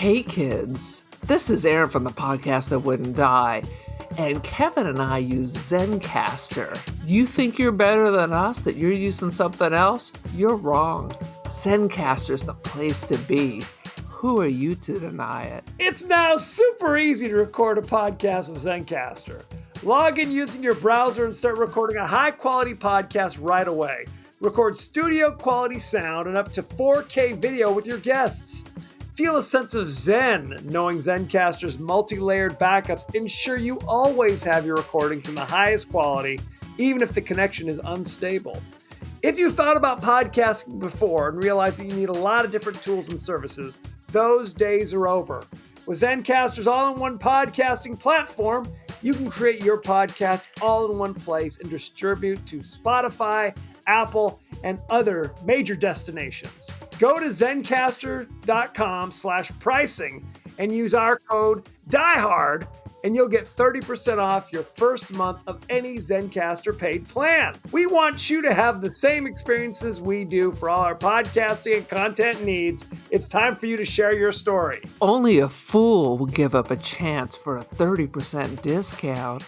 Hey kids, this is Aaron from the podcast that wouldn't die, and Kevin and I use Zencastr. You think you're better than us, that you're using something else? You're wrong. Zencastr's the place to be. Who are you to deny it? It's now super easy to record a podcast with Zencastr. Log in using your browser and start recording a high-quality podcast right away. Record studio-quality sound and up to 4K video with your guests. Feel a sense of zen knowing Zencastr's multi-layered backups ensure you always have your recordings in the highest quality, even if the connection is unstable. If you thought about podcasting before and realized that you need a lot of different tools and services, those days are over. With Zencastr's all-in-one podcasting platform, you can create your podcast all in one place and distribute to Spotify, Apple, and other major destinations. Go to zencastr.com/pricing and use our code DIEHARD and you'll get 30% off your first month of any Zencastr paid plan. We want you to have the same experiences we do for all our podcasting and content needs. It's time for you to share your story. Only a fool will give up a chance for a 30% discount.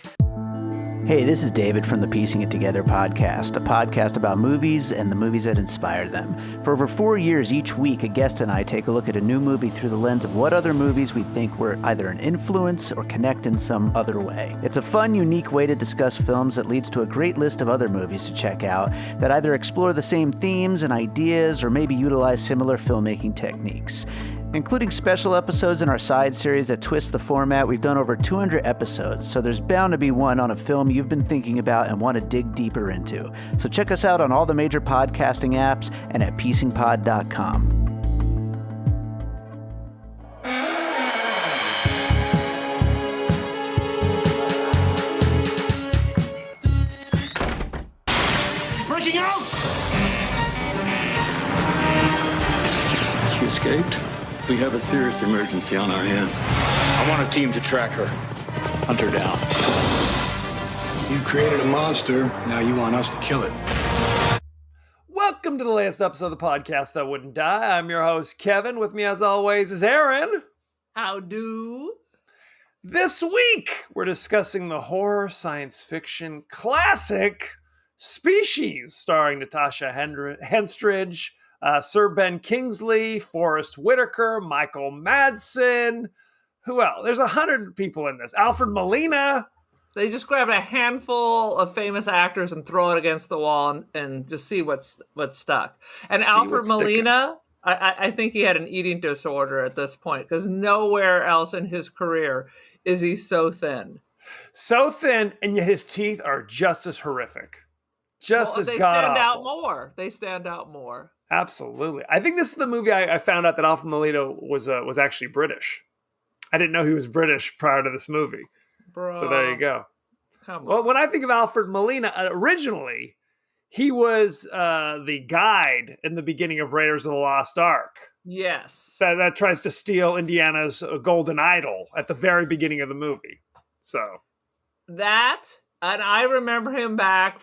Hey, this is David from the Piecing It Together podcast, a podcast about movies and the movies that inspire them. For over 4 years, each week, a guest and I take a look at a new movie through the lens of what other movies we think were either an influence or connect in some other way. It's a fun, unique way to discuss films that leads to a great list of other movies to check out that either explore the same themes and ideas or maybe utilize similar filmmaking techniques. Including special episodes in our side series that twist the format, we've done over 200 episodes, so there's bound to be one on a film you've been thinking about and want to dig deeper into. So check us out on all the major podcasting apps and at piecingpod.com. She's breaking out! She escaped? We have a serious emergency on our hands. I want a team to track her. Hunt her down. You created a monster, now you want us to kill it. Welcome to the latest episode of the podcast that wouldn't die. I'm your host, Kevin. With me, as always, is Aaron. How do? This week, we're discussing the horror science fiction classic Species, starring Natasha Henstridge, Sir Ben Kingsley, Forrest Whitaker, Michael Madsen. Who else? There's 100 people in this. Alfred Molina. They just grab a handful of famous actors and throw it against the wall and just see what's stuck. And Alfred Molina, I think he had an eating disorder at this point because nowhere else in his career is he so thin. So thin, and yet his teeth are just as horrific. Just as god-awful. They stand out more. Absolutely. I think this is the movie I found out that Alfred Molina was actually British. I didn't know he was British prior to this movie. Bro. So there you go. Come on. Well, when I think of Alfred Molina, originally, he was the guide in the beginning of Raiders of the Lost Ark. Yes. That tries to steal Indiana's golden idol at the very beginning of the movie. So. That... And I remember him back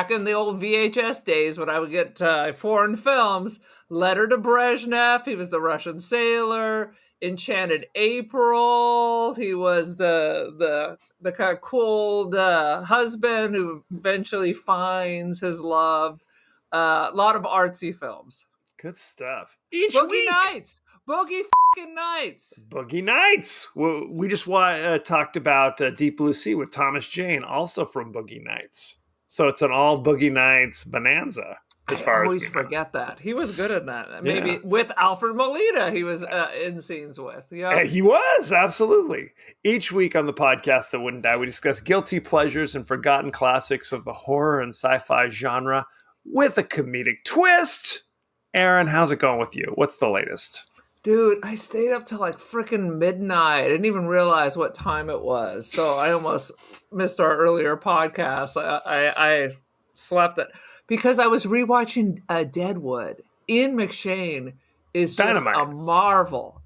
in the old VHS days when I would get foreign films. Letter to Brezhnev. He was the Russian sailor. Enchanted April. He was the kind of cold husband who eventually finds his love. A lot of artsy films. Good stuff. Boogie Nights. Boogie fucking Nights. Boogie Nights. Well, we just talked about Deep Blue Sea with Thomas Jane, also from Boogie Nights. So it's an all Boogie Nights bonanza. I always forget that. He was good at that. Maybe with Alfred Molina, he was in scenes with. Yeah, he was, absolutely. Each week on the podcast that wouldn't die, we discuss guilty pleasures and forgotten classics of the horror and sci-fi genre with a comedic twist. Aaron, how's it going with you? What's the latest? Dude, I stayed up till like freaking midnight. I didn't even realize what time it was. So I almost missed our earlier podcast. I slept it because I was rewatching Deadwood. Ian McShane is just Dynamite. a marvel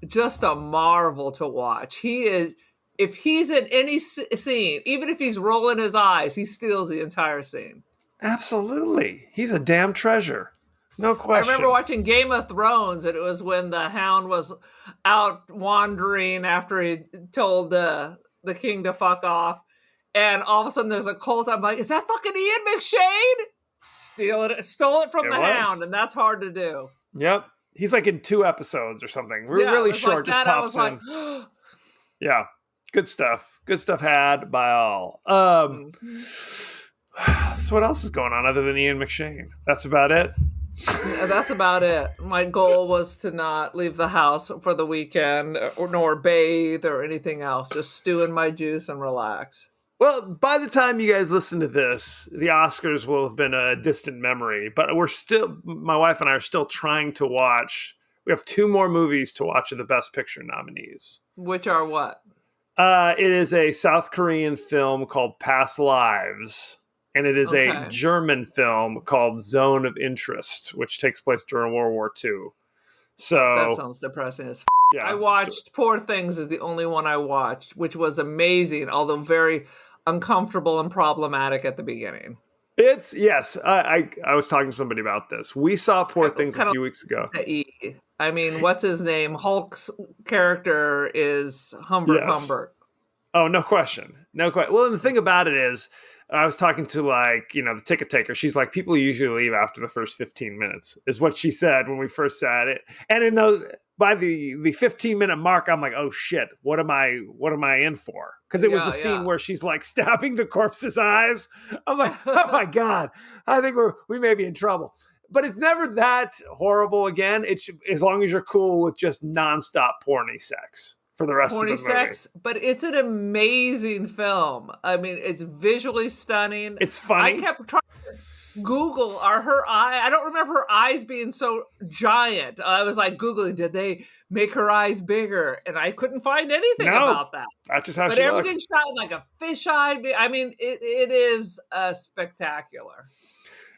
to watch. He is, if he's in any scene, even if he's rolling his eyes, he steals the entire scene. Absolutely. He's a damn treasure. No question. I remember watching Game of Thrones, and it was when the Hound was out wandering after he told the king to fuck off, and all of a sudden there's a cult. I'm like, is that fucking Ian McShane? Stole it from the Hound, and that's hard to do. Yep. He's like in 2 episodes or something. Really short, like just pops in. Like, yeah. Good stuff. Good stuff had by all. So what else is going on other than Ian McShane? That's about it? That's about it. My goal was to not leave the house for the weekend nor bathe or anything else. Just stew in my juice and relax. Well, by the time you guys listen to this, the Oscars will have been a distant memory. But my wife and I are still trying to watch. We have 2 more movies to watch of the Best Picture nominees. Which are what? It is a South Korean film called Past Lives. And it is a German film called Zone of Interest, which takes place during World War II. So that sounds depressing as f***. Yeah. I watched Poor Things is the only one I watched, which was amazing, although very uncomfortable and problematic at the beginning. It's, yes, I was talking to somebody about this. We saw Poor Things a few weeks ago. I mean, what's his name? Hulk's character is Humbert. Humbert. Oh, no question. No question. Well, and the thing about it is, I was talking to the ticket taker. She's like, people usually leave after the first 15 minutes is what she said when we first said it. And by the 15-minute mark, I'm like, oh shit, what am I in for? Because it was the scene where she's like stabbing the corpse's eyes. I'm like, oh my God, I think we may be in trouble. But it's never that horrible again. It's as long as you're cool with just nonstop porny sex for the rest of the movie. Sex, but it's an amazing film. I mean, it's visually stunning. It's funny. I kept trying to Google her eye. I don't remember her eyes being so giant. I was like Googling, did they make her eyes bigger? And I couldn't find anything about that. That's just how she looks. But everything's shot like a fisheye. I mean, it is spectacular.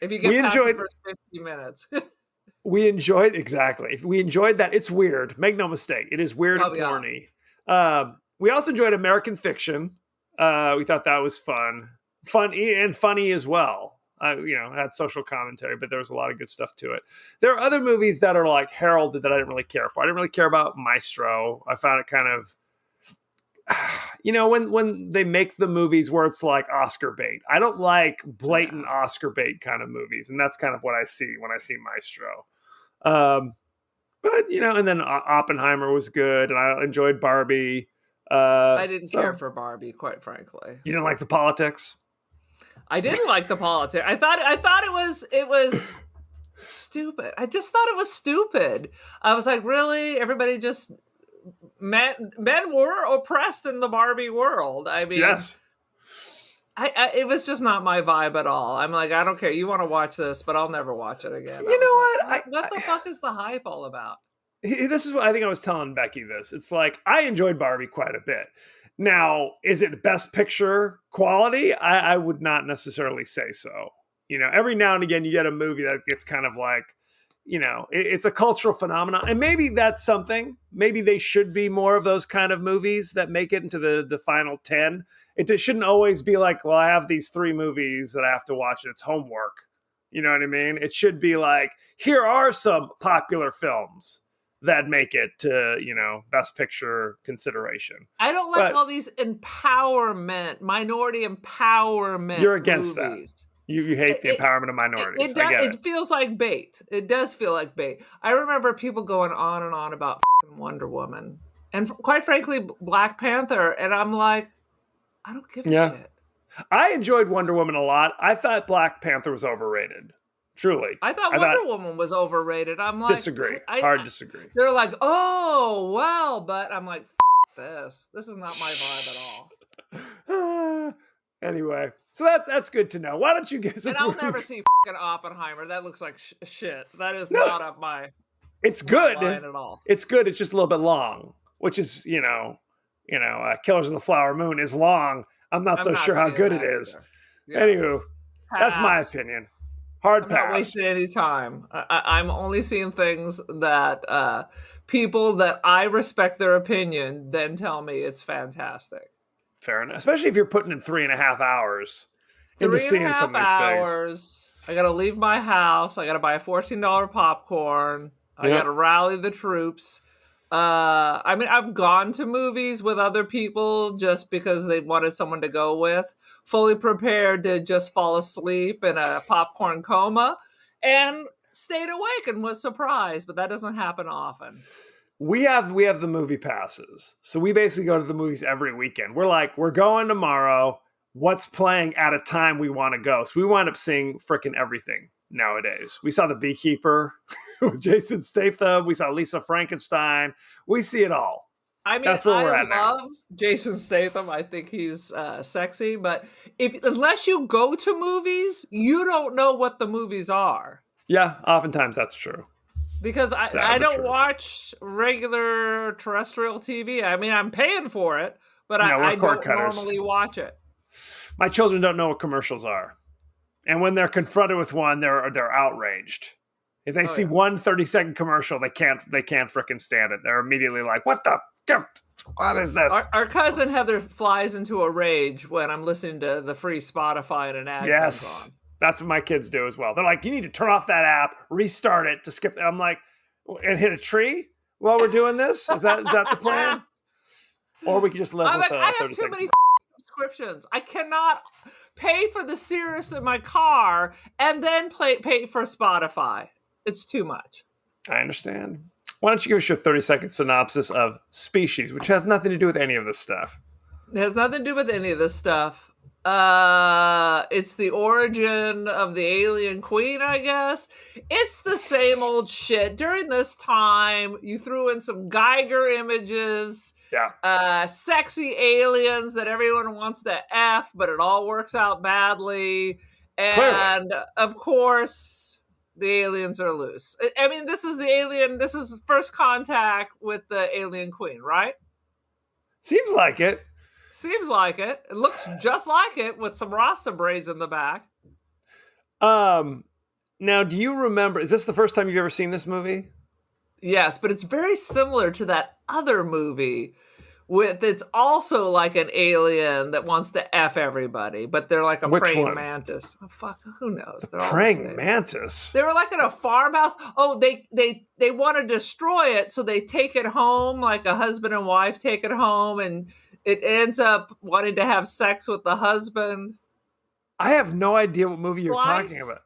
If you get past the first 50 minutes. We enjoyed that. It's weird. Make no mistake. It is weird and corny. We also enjoyed American Fiction. We thought that was fun and funny as well. Had social commentary, but there was a lot of good stuff to it. There are other movies that are like heralded that I didn't really care for. I didn't really care about Maestro. I found it kind of, when they make the movies where it's like Oscar bait. I don't like blatant Oscar bait kind of movies, and that's kind of what I see when I see Maestro. But and then Oppenheimer was good, and I enjoyed Barbie. I didn't care for Barbie, quite frankly. You didn't like the politics? I didn't like the politics. I thought it was stupid. I just thought it was stupid. I was like, really? Everybody just men were oppressed in the Barbie world. I mean, yes. It was just not my vibe at all. I'm like, I don't care. You want to watch this, but I'll never watch it again. You know what? What the fuck is the hype all about? This is what I think I was telling Becky this. It's like, I enjoyed Barbie quite a bit. Now, is it best picture quality? I would not necessarily say so. Every now and again, you get a movie that gets kind of like, it's a cultural phenomenon. And maybe that's something. Maybe they should be more of those kind of movies that make it into the final 10. It shouldn't always be like, well, I have these 3 movies that I have to watch and it's homework. You know what I mean? It should be like, here are some popular films that make it to, best picture consideration. I don't like all these minority empowerment. You're against movies. That. You hate the empowerment of minorities. It feels like bait. It does feel like bait. I remember people going on and on about Wonder Woman and quite frankly, Black Panther. And I'm like, I don't give a shit. I enjoyed Wonder Woman a lot. I thought Black Panther was overrated. Truly. I thought Wonder Woman was overrated. I'm like, disagree. Hard disagree. They're like, oh, well, but I'm like, this. This is not my vibe at all. Anyway, so that's good to know. Why don't you guys? And I'll never see fucking Oppenheimer. That looks like shit. That is not up my. It's good. Line at all. It's good. It's just a little bit long, which is Killers of the Flower Moon is long. I'm not so sure how good it is. Yeah. Anywho, that's my opinion. Hard pass. I'm not wasting any time. I'm only seeing things that people that I respect their opinion then tell me it's fantastic. Fair enough. Especially if you're putting in 3.5 hours into seeing some of these things. I got to leave my house. I got to buy a $14 popcorn. I Yep. got to rally the troops. I mean, I've gone to movies with other people just because they wanted someone to go with, fully prepared to just fall asleep in a popcorn coma, and stayed awake and was surprised, but that doesn't happen often. We have the movie passes. So we basically go to the movies every weekend. We're like, we're going tomorrow. What's playing at a time we want to go? So we wind up seeing freaking everything nowadays. We saw The Beekeeper with Jason Statham. We saw Lisa Frankenstein. We see it all. I mean, That's where we're I at now. love Jason Statham. I think he's sexy, but unless you go to movies, you don't know what the movies are. Yeah, oftentimes that's true. Because Sad I but don't true. watch regular terrestrial TV. I mean, I'm paying for it, but No, we're I cord don't cutters. normally watch it. My children don't know what commercials are. And when they're confronted with one, they're outraged. If they see yeah. one 30-second commercial, they can't freaking stand it. They're immediately like, what is this? Our cousin Heather flies into a rage when I'm listening to the free Spotify and an ad Yes. comes on. That's what my kids do as well. They're like, you need to turn off that app, restart it to skip. I'm like, and hit a tree while we're doing this? Is that the plan? Or we could just live I'm with like, a I have 30 too second. many subscriptions. I cannot pay for the Sirius in my car and then pay for Spotify. It's too much. I understand. Why don't you give us your 30-second synopsis of Species, which has nothing to do with any of this stuff? It has nothing to do with any of this stuff. It's the origin of the alien queen, I guess. It's the same old shit. During this time, you threw in some Geiger images, sexy aliens that everyone wants to F, but it all works out badly. And of course, the aliens are loose. I mean, this is the alien. This is first contact with the alien queen, right? Seems like it. Seems like it. It looks just like it with some Rasta braids in the back. Now, do you remember, is this the first time you've ever seen this movie? Yes, but it's very similar to that other movie it's also like an alien that wants to F everybody, but they're like a Which praying one? mantis. Oh, fuck, who knows? They're all the Praying same. mantis. They were like in a farmhouse. Oh, they want to destroy it, so they take it home, like a husband and wife take it home, and it ends up wanting to have sex with the husband. I have no idea what movie you're Splice? talking about.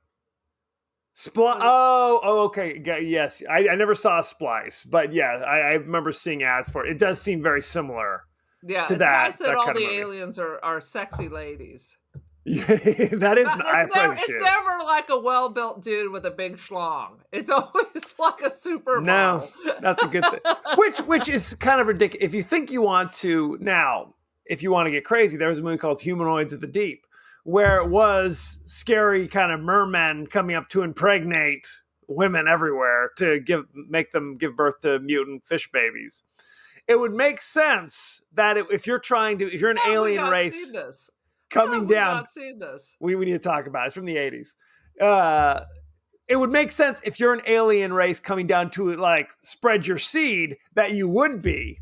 Oh, okay. Yes. I never saw Splice, but yeah, I remember seeing ads for it. It does seem very similar. Yeah, to it's that, nice that that all kind of the movie. aliens are sexy ladies. That is, I appreciate It's it. never like a well-built dude with a big schlong. It's always like a supermodel. No, that's a good thing. Which is kind of ridiculous. If you think you want to, now, if you want to get crazy, there was a movie called Humanoids of the Deep, where it was scary kind of mermen coming up to impregnate women everywhere to make them give birth to mutant fish babies. It would make sense that if you're an alien race coming down, not seen this. we need to talk about it. It's from the 80s. It would make sense if you're an alien race coming down to like spread your seed that you would be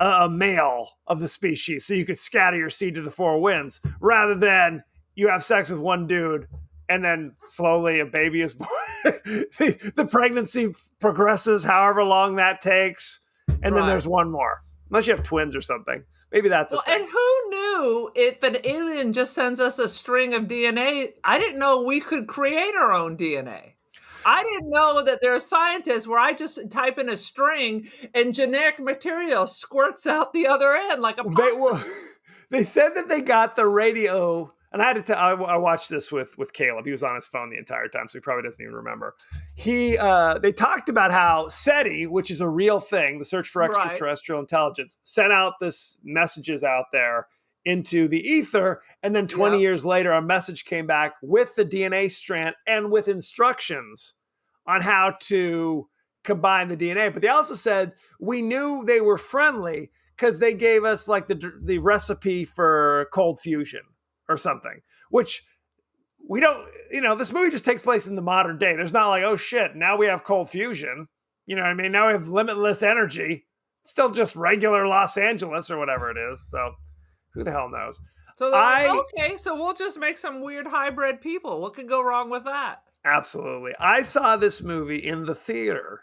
a male of the species, so you could scatter your seed to the four winds, rather than you have sex with one dude and then slowly a baby is born. the pregnancy progresses however long that takes, and then there's one more, unless you have twins or something. Maybe that's a thing. And who knew if an alien just sends us a string of DNA? I didn't know we could create our own DNA. I didn't know that there are scientists where I just type in a string and generic material squirts out the other end like a pasta. They said that they got the radio, and I had to I watched this with Caleb. He was on his phone the entire time, so he probably doesn't even remember. They talked about how SETI, which is a real thing, the search for extraterrestrial intelligence, sent out this messages out there into the ether, and then 20 years later, a message came back with the DNA strand and with instructions on how to combine the DNA. But they also said, we knew they were friendly because they gave us like the recipe for cold fusion or something, which we don't, this movie just takes place in the modern day. There's not like, oh shit, now we have cold fusion. You know what I mean? Now we have limitless energy. It's still just regular Los Angeles or whatever it is. So who the hell knows? So they're like, okay, so we'll just make some weird hybrid people. What could go wrong with that? Absolutely. I saw this movie in the theater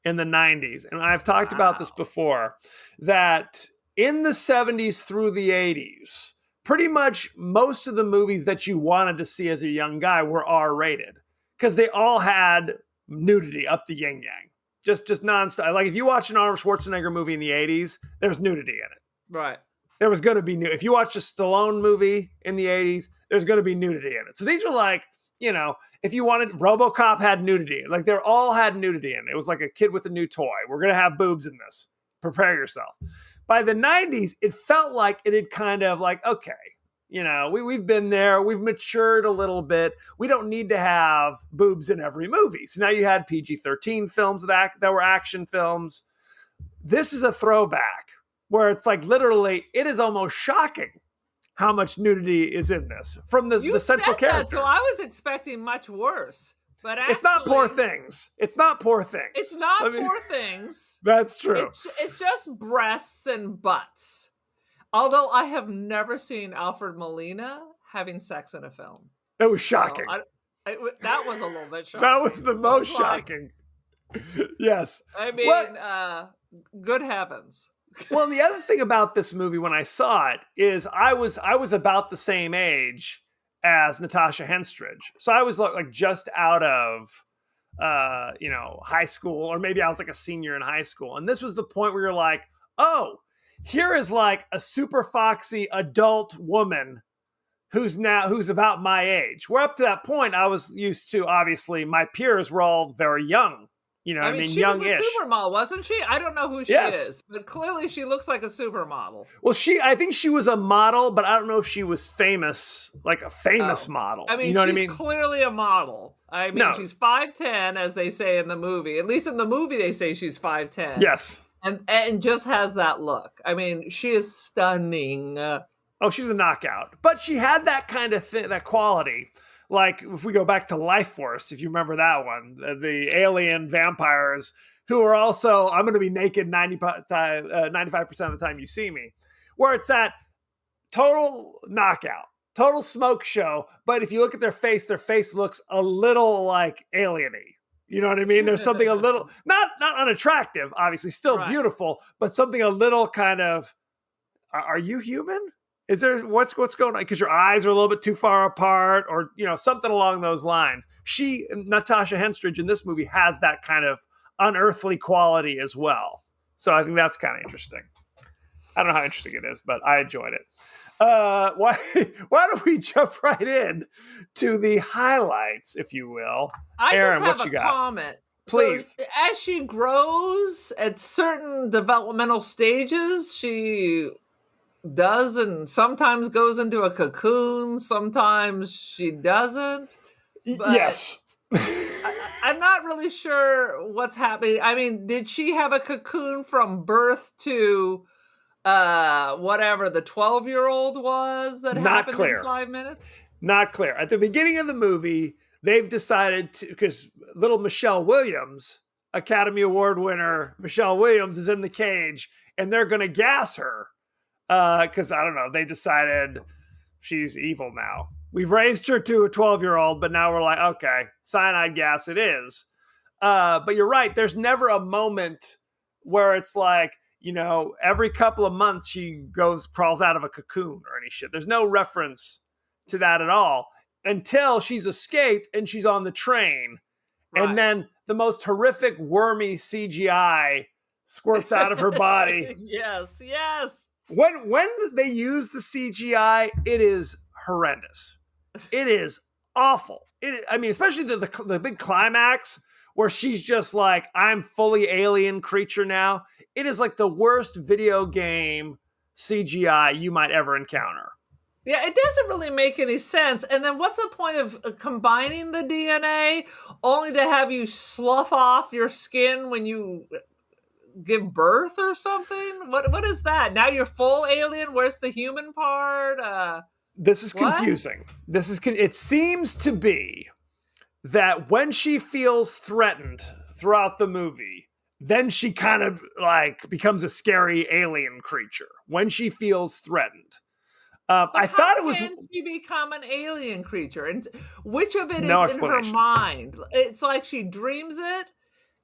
in the 90s, and I've talked about this before, that in the 70s through the 80s, pretty much most of the movies that you wanted to see as a young guy were R-rated because they all had nudity up the yin-yang. Just nonstop. Like if you watch an Arnold Schwarzenegger movie in the 80s, there's nudity in it. Right. There was going to be if you watch a Stallone movie in the 80s, there's going to be nudity in it. So these are like, if you wanted, RoboCop had nudity. Like they all had nudity in it. It was like a kid with a new toy. We're going to have boobs in this. Prepare yourself. By the 90s, it felt like it had kind of like, okay, we've been there. We've matured a little bit. We don't need to have boobs in every movie. So now you had PG-13 films that were action films. This is a throwback where it's like literally, it is almost shocking how much nudity is in this from the central character. So I was expecting much worse. But actually, it's not Poor Things. It's not Poor Things. It's not Poor Things. That's true. It's just breasts and butts. Although I have never seen Alfred Molina having sex in a film. It was shocking. That was a little bit shocking. That was the most shocking. Yes. I mean, good heavens. Well, the other thing about this movie when I saw it is I was about the same age as Natasha Henstridge. So I was like just out of high school, or maybe I was like a senior in high school. And this was the point where you're like, oh, here is like a super foxy adult woman who's about my age. Where up to that point, I was used to, obviously, my peers were all very young. I mean, she youngish. was a supermodel, wasn't she? I don't know who she is, but clearly she looks like a supermodel. Well, I think she was a model, but I don't know if she was famous, like a famous model. I mean, you know she's what I mean? Clearly a model. I mean, she's 5'10", as they say in the movie. At least in the movie, they say she's 5'10". Yes. And just has that look. I mean, she is stunning. Oh, she's a knockout. But she had that kind of that quality. Like if we go back to Life Force, if you remember that one, the alien vampires who are also, I'm going to be naked 95% of the time you see me, where it's that total knockout, total smoke show. But if you look at their face looks a little like alien-y. You know what I mean? There's something a little, not unattractive, obviously still beautiful, but something a little kind of, are you human? Is there what's going on? Because your eyes are a little bit too far apart, or something along those lines. Natasha Henstridge in this movie has that kind of unearthly quality as well. So I think that's kind of interesting. I don't know how interesting it is, but I enjoyed it. Why don't we jump right in to the highlights, if you will? Aaron, just have a comment. Please. So as she grows at certain developmental stages, she does and sometimes goes into a cocoon, sometimes she doesn't. Yes. I'm not really sure what's happening. I mean, did she have a cocoon from birth to whatever the 12-year-old was that happened in 5 minutes? Not clear. At the beginning of the movie, they've decided to, because little Michelle Williams, Academy Award winner Michelle Williams, is in the cage, and they're going to gas her. Because I don't know, they decided she's evil now. We've raised her to a 12-year-old, but now we're like, okay, cyanide gas it is. But you're right, there's never a moment where it's like, every couple of months she crawls out of a cocoon or any shit. There's no reference to that at all until she's escaped and she's on the train. Right. And then the most horrific wormy CGI squirts out of her body. Yes. When they use the CGI, it is horrendous. It is awful. Especially the big climax where she's just like, I'm fully alien creature now. It is like the worst video game CGI you might ever encounter. Yeah, it doesn't really make any sense. And then what's the point of combining the DNA only to have you slough off your skin when you give birth or something? What is that? Now you're full alien? Where's the human part? This is confusing. It seems to be that when she feels threatened throughout the movie, then she kind of like becomes a scary alien creature when she feels threatened. I thought it was How can she become an alien creature? And which of it No is in her explanation. mind? It's like she dreams it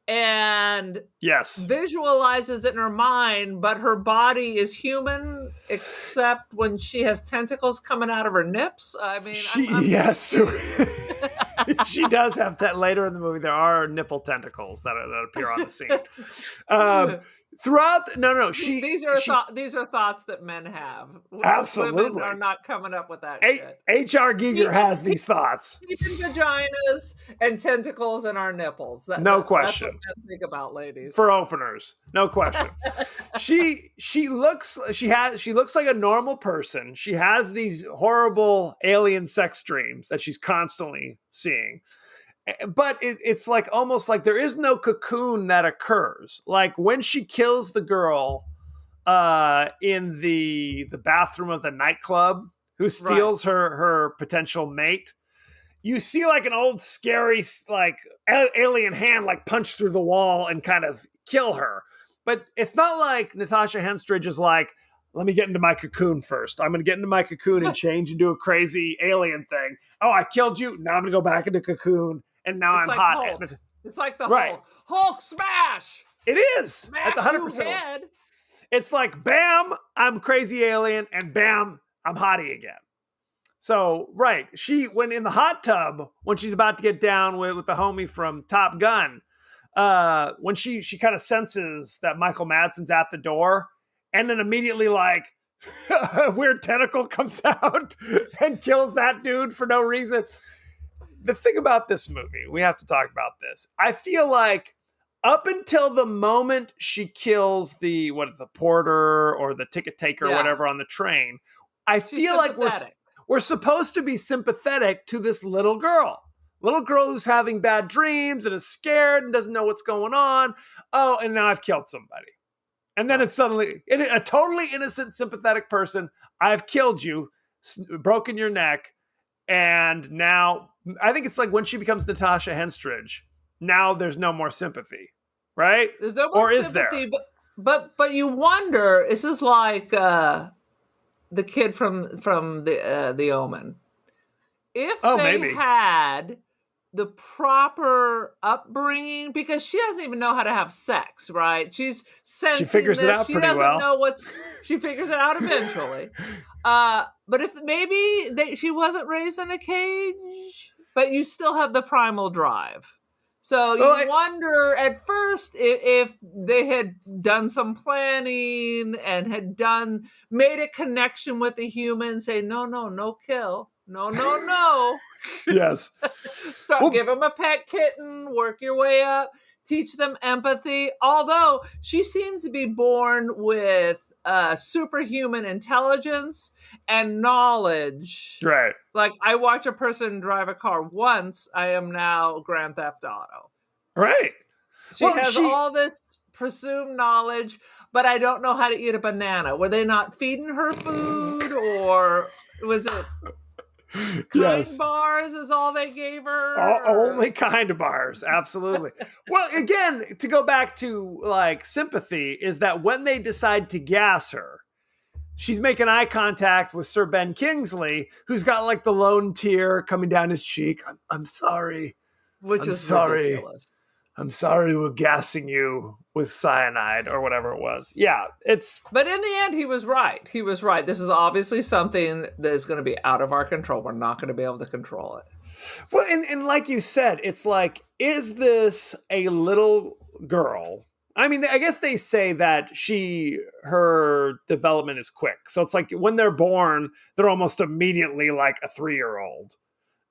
and yes. visualizes it in her mind, but her body is human except when she has tentacles coming out of her nips. I mean, Yes. She does have later in the movie. There are nipple tentacles that appear on the scene. These are thoughts that men have. Absolutely. Women are not coming up with that shit. H.R. Giger has these thoughts. Vaginas and tentacles in our nipples. No question. That's what men think about, ladies. For openers, no question. she looks like a normal person. She has these horrible alien sex dreams that she's constantly seeing. But it's like almost like there is no cocoon that occurs. Like when she kills the girl in the bathroom of the nightclub who steals her potential mate, you see like an old scary like alien hand like punch through the wall and kind of kill her. But it's not like Natasha Henstridge is like, let me get into my cocoon first. I'm going to get into my cocoon and change and do a crazy alien thing. Oh, I killed you. Now I'm going to go back into cocoon. And now I'm like hot. Hulk. It's like the Hulk. Hulk smash! It is. Smash. That's 100%. It's like, bam, I'm crazy alien, and bam, I'm hottie again. So, right. When in the hot tub, when she's about to get down with the homie from Top Gun, when she kind of senses that Michael Madsen's at the door, and then immediately like a weird tentacle comes out and kills that dude for no reason. The thing about this movie, we have to talk about this. I feel like up until the moment she kills the porter or the ticket taker or whatever on the train, I feel like we're supposed to be sympathetic to this little girl who's having bad dreams and is scared and doesn't know what's going on. Oh, and now I've killed somebody. And then it's suddenly a totally innocent, sympathetic person. I've killed you, broken your neck. And now I think it's like when she becomes Natasha Henstridge, now there's no more sympathy, right? There's no more sympathy, is there? But you wonder, is this like the kid from the Omen? If they had the proper upbringing, because she doesn't even know how to have sex, right? She figures it out pretty well. She figures it out eventually. But if maybe she wasn't raised in a cage, but you still have the primal drive. So you wonder at first if they had done some planning and had made a connection with the human, say, no kill. No. Yes. Give them a pet kitten, work your way up, teach them empathy. Although she seems to be born with superhuman intelligence and knowledge. Right. Like I watch a person drive a car once, I am now Grand Theft Auto. Right. She has all this presumed knowledge, but I don't know how to eat a banana. Were they not feeding her food, or was it kind bars is all they gave her? Only kind bars, absolutely. Well, again, to go back to like sympathy, is that when they decide to gas her, she's making eye contact with Sir Ben Kingsley, who's got like the lone tear coming down his cheek. I'm sorry. Which is ridiculous. I'm sorry we're gassing you with cyanide or whatever it was. Yeah, But in the end, he was right. This is obviously something that is going to be out of our control. We're not going to be able to control it. Well, and like you said, it's like, is this a little girl? I mean, I guess they say that her development is quick. So it's like when they're born, they're almost immediately like a 3-year-old.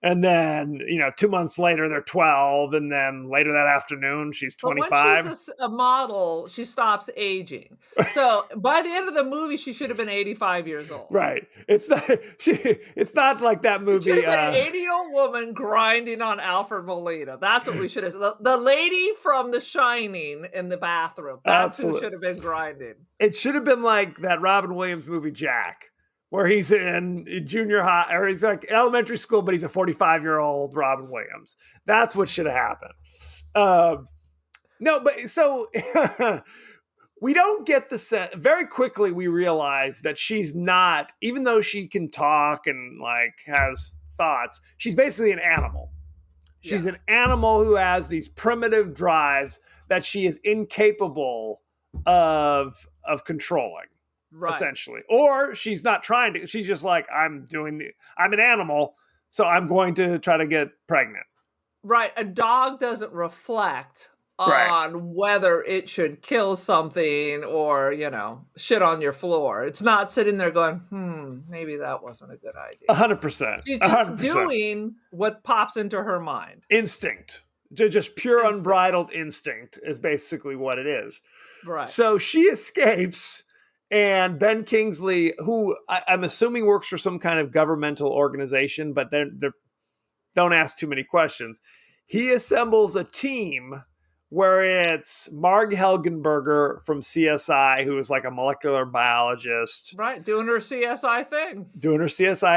And then, 2 months later, they're 12. And then later that afternoon, she's 25. But when she's a model, she stops aging. So by the end of the movie, she should have been 85 years old. Right. It's not like that movie. She should have been an 80-year-old woman grinding on Alfred Molina. That's what we should have said. The lady from The Shining in the bathroom. That's who should have been grinding. It should have been like that Robin Williams movie, Jack, where he's in junior high, or he's like elementary school, but he's a 45-year-old Robin Williams. That's what should have happened. No, but so we don't get the sense. Very quickly, we realize that she's not, even though she can talk and like has thoughts, she's basically an animal. She's an animal who has these primitive drives that she is incapable of controlling, essentially. Or she's not trying to. She's just like, I'm an animal, so I'm going to try to get pregnant. Right. A dog doesn't reflect on whether it should kill something or, shit on your floor. It's not sitting there going, maybe that wasn't a good idea. 100%. She's just doing what pops into her mind. Instinct. Just pure unbridled instinct is basically what it is. Right. So she escapes, and Ben Kingsley, who I'm assuming works for some kind of governmental organization, but they don't ask too many questions. He assembles a team where it's Marg Helgenberger from CSI, who is like a molecular biologist. Right, doing her CSI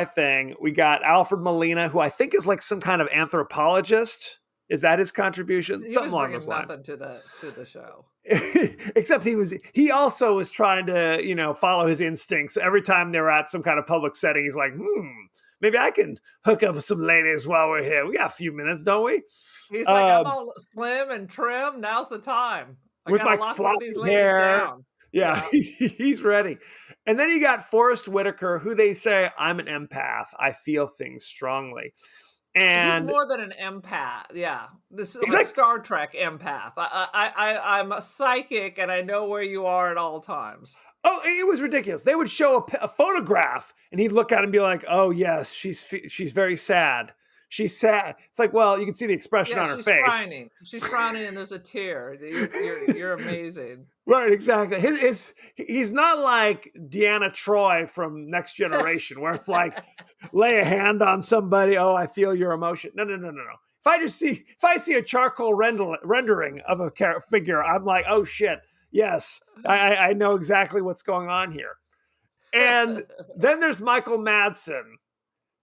thing. We got Alfred Molina, who I think is like some kind of anthropologist. Is that his contribution? Something along those lines. Nothing to the show. Except he also was trying to, follow his instincts. Every time they're at some kind of public setting, he's like, maybe I can hook up with some ladies while we're here. We got a few minutes, don't we? He's like, I'm all slim and trim. Now's the time. I with my floppy hair. Down. Yeah, he's ready. And then you got Forrest Whitaker, who they say, I'm an empath. I feel things strongly. And he's more than an empath. Yeah. This is like Star Trek empath. I'm a psychic and I know where you are at all times. Oh, it was ridiculous. They would show a photograph and he'd look at it and be like, oh, yes, she's very sad. She's sad. It's like, well, you can see the expression on her face. She's frowning and there's a tear. You're amazing. Right, exactly. He's not like Deanna Troi from Next Generation, where it's like, lay a hand on somebody. Oh, I feel your emotion. No. If I see a charcoal rendering of a figure, I'm like, oh shit, yes, I know exactly what's going on here. And then there's Michael Madsen,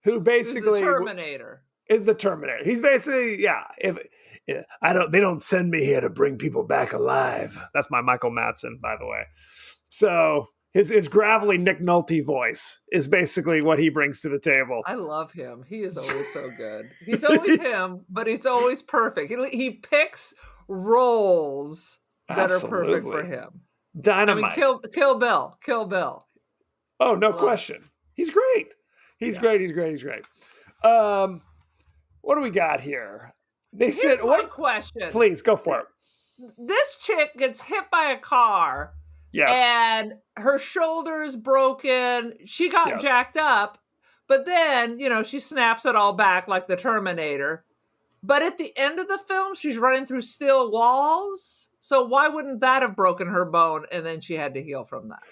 who basically is the Terminator. He's basically, they don't send me here to bring people back alive. That's my Michael Madsen, by the way. So his gravelly Nick Nolte voice is basically what he brings to the table. I love him. He is always so good. He's always him, but he's always perfect. He picks roles that are perfect for him. Dynamite. I mean, Kill Bill. Oh, no question. He's great. He's great. What do we got here? Here's my question. Please, go for it. This chick gets hit by a car. Yes. And her shoulder is broken. She got jacked up. But then, she snaps it all back like the Terminator. But at the end of the film, she's running through steel walls. So why wouldn't that have broken her bone and then she had to heal from that?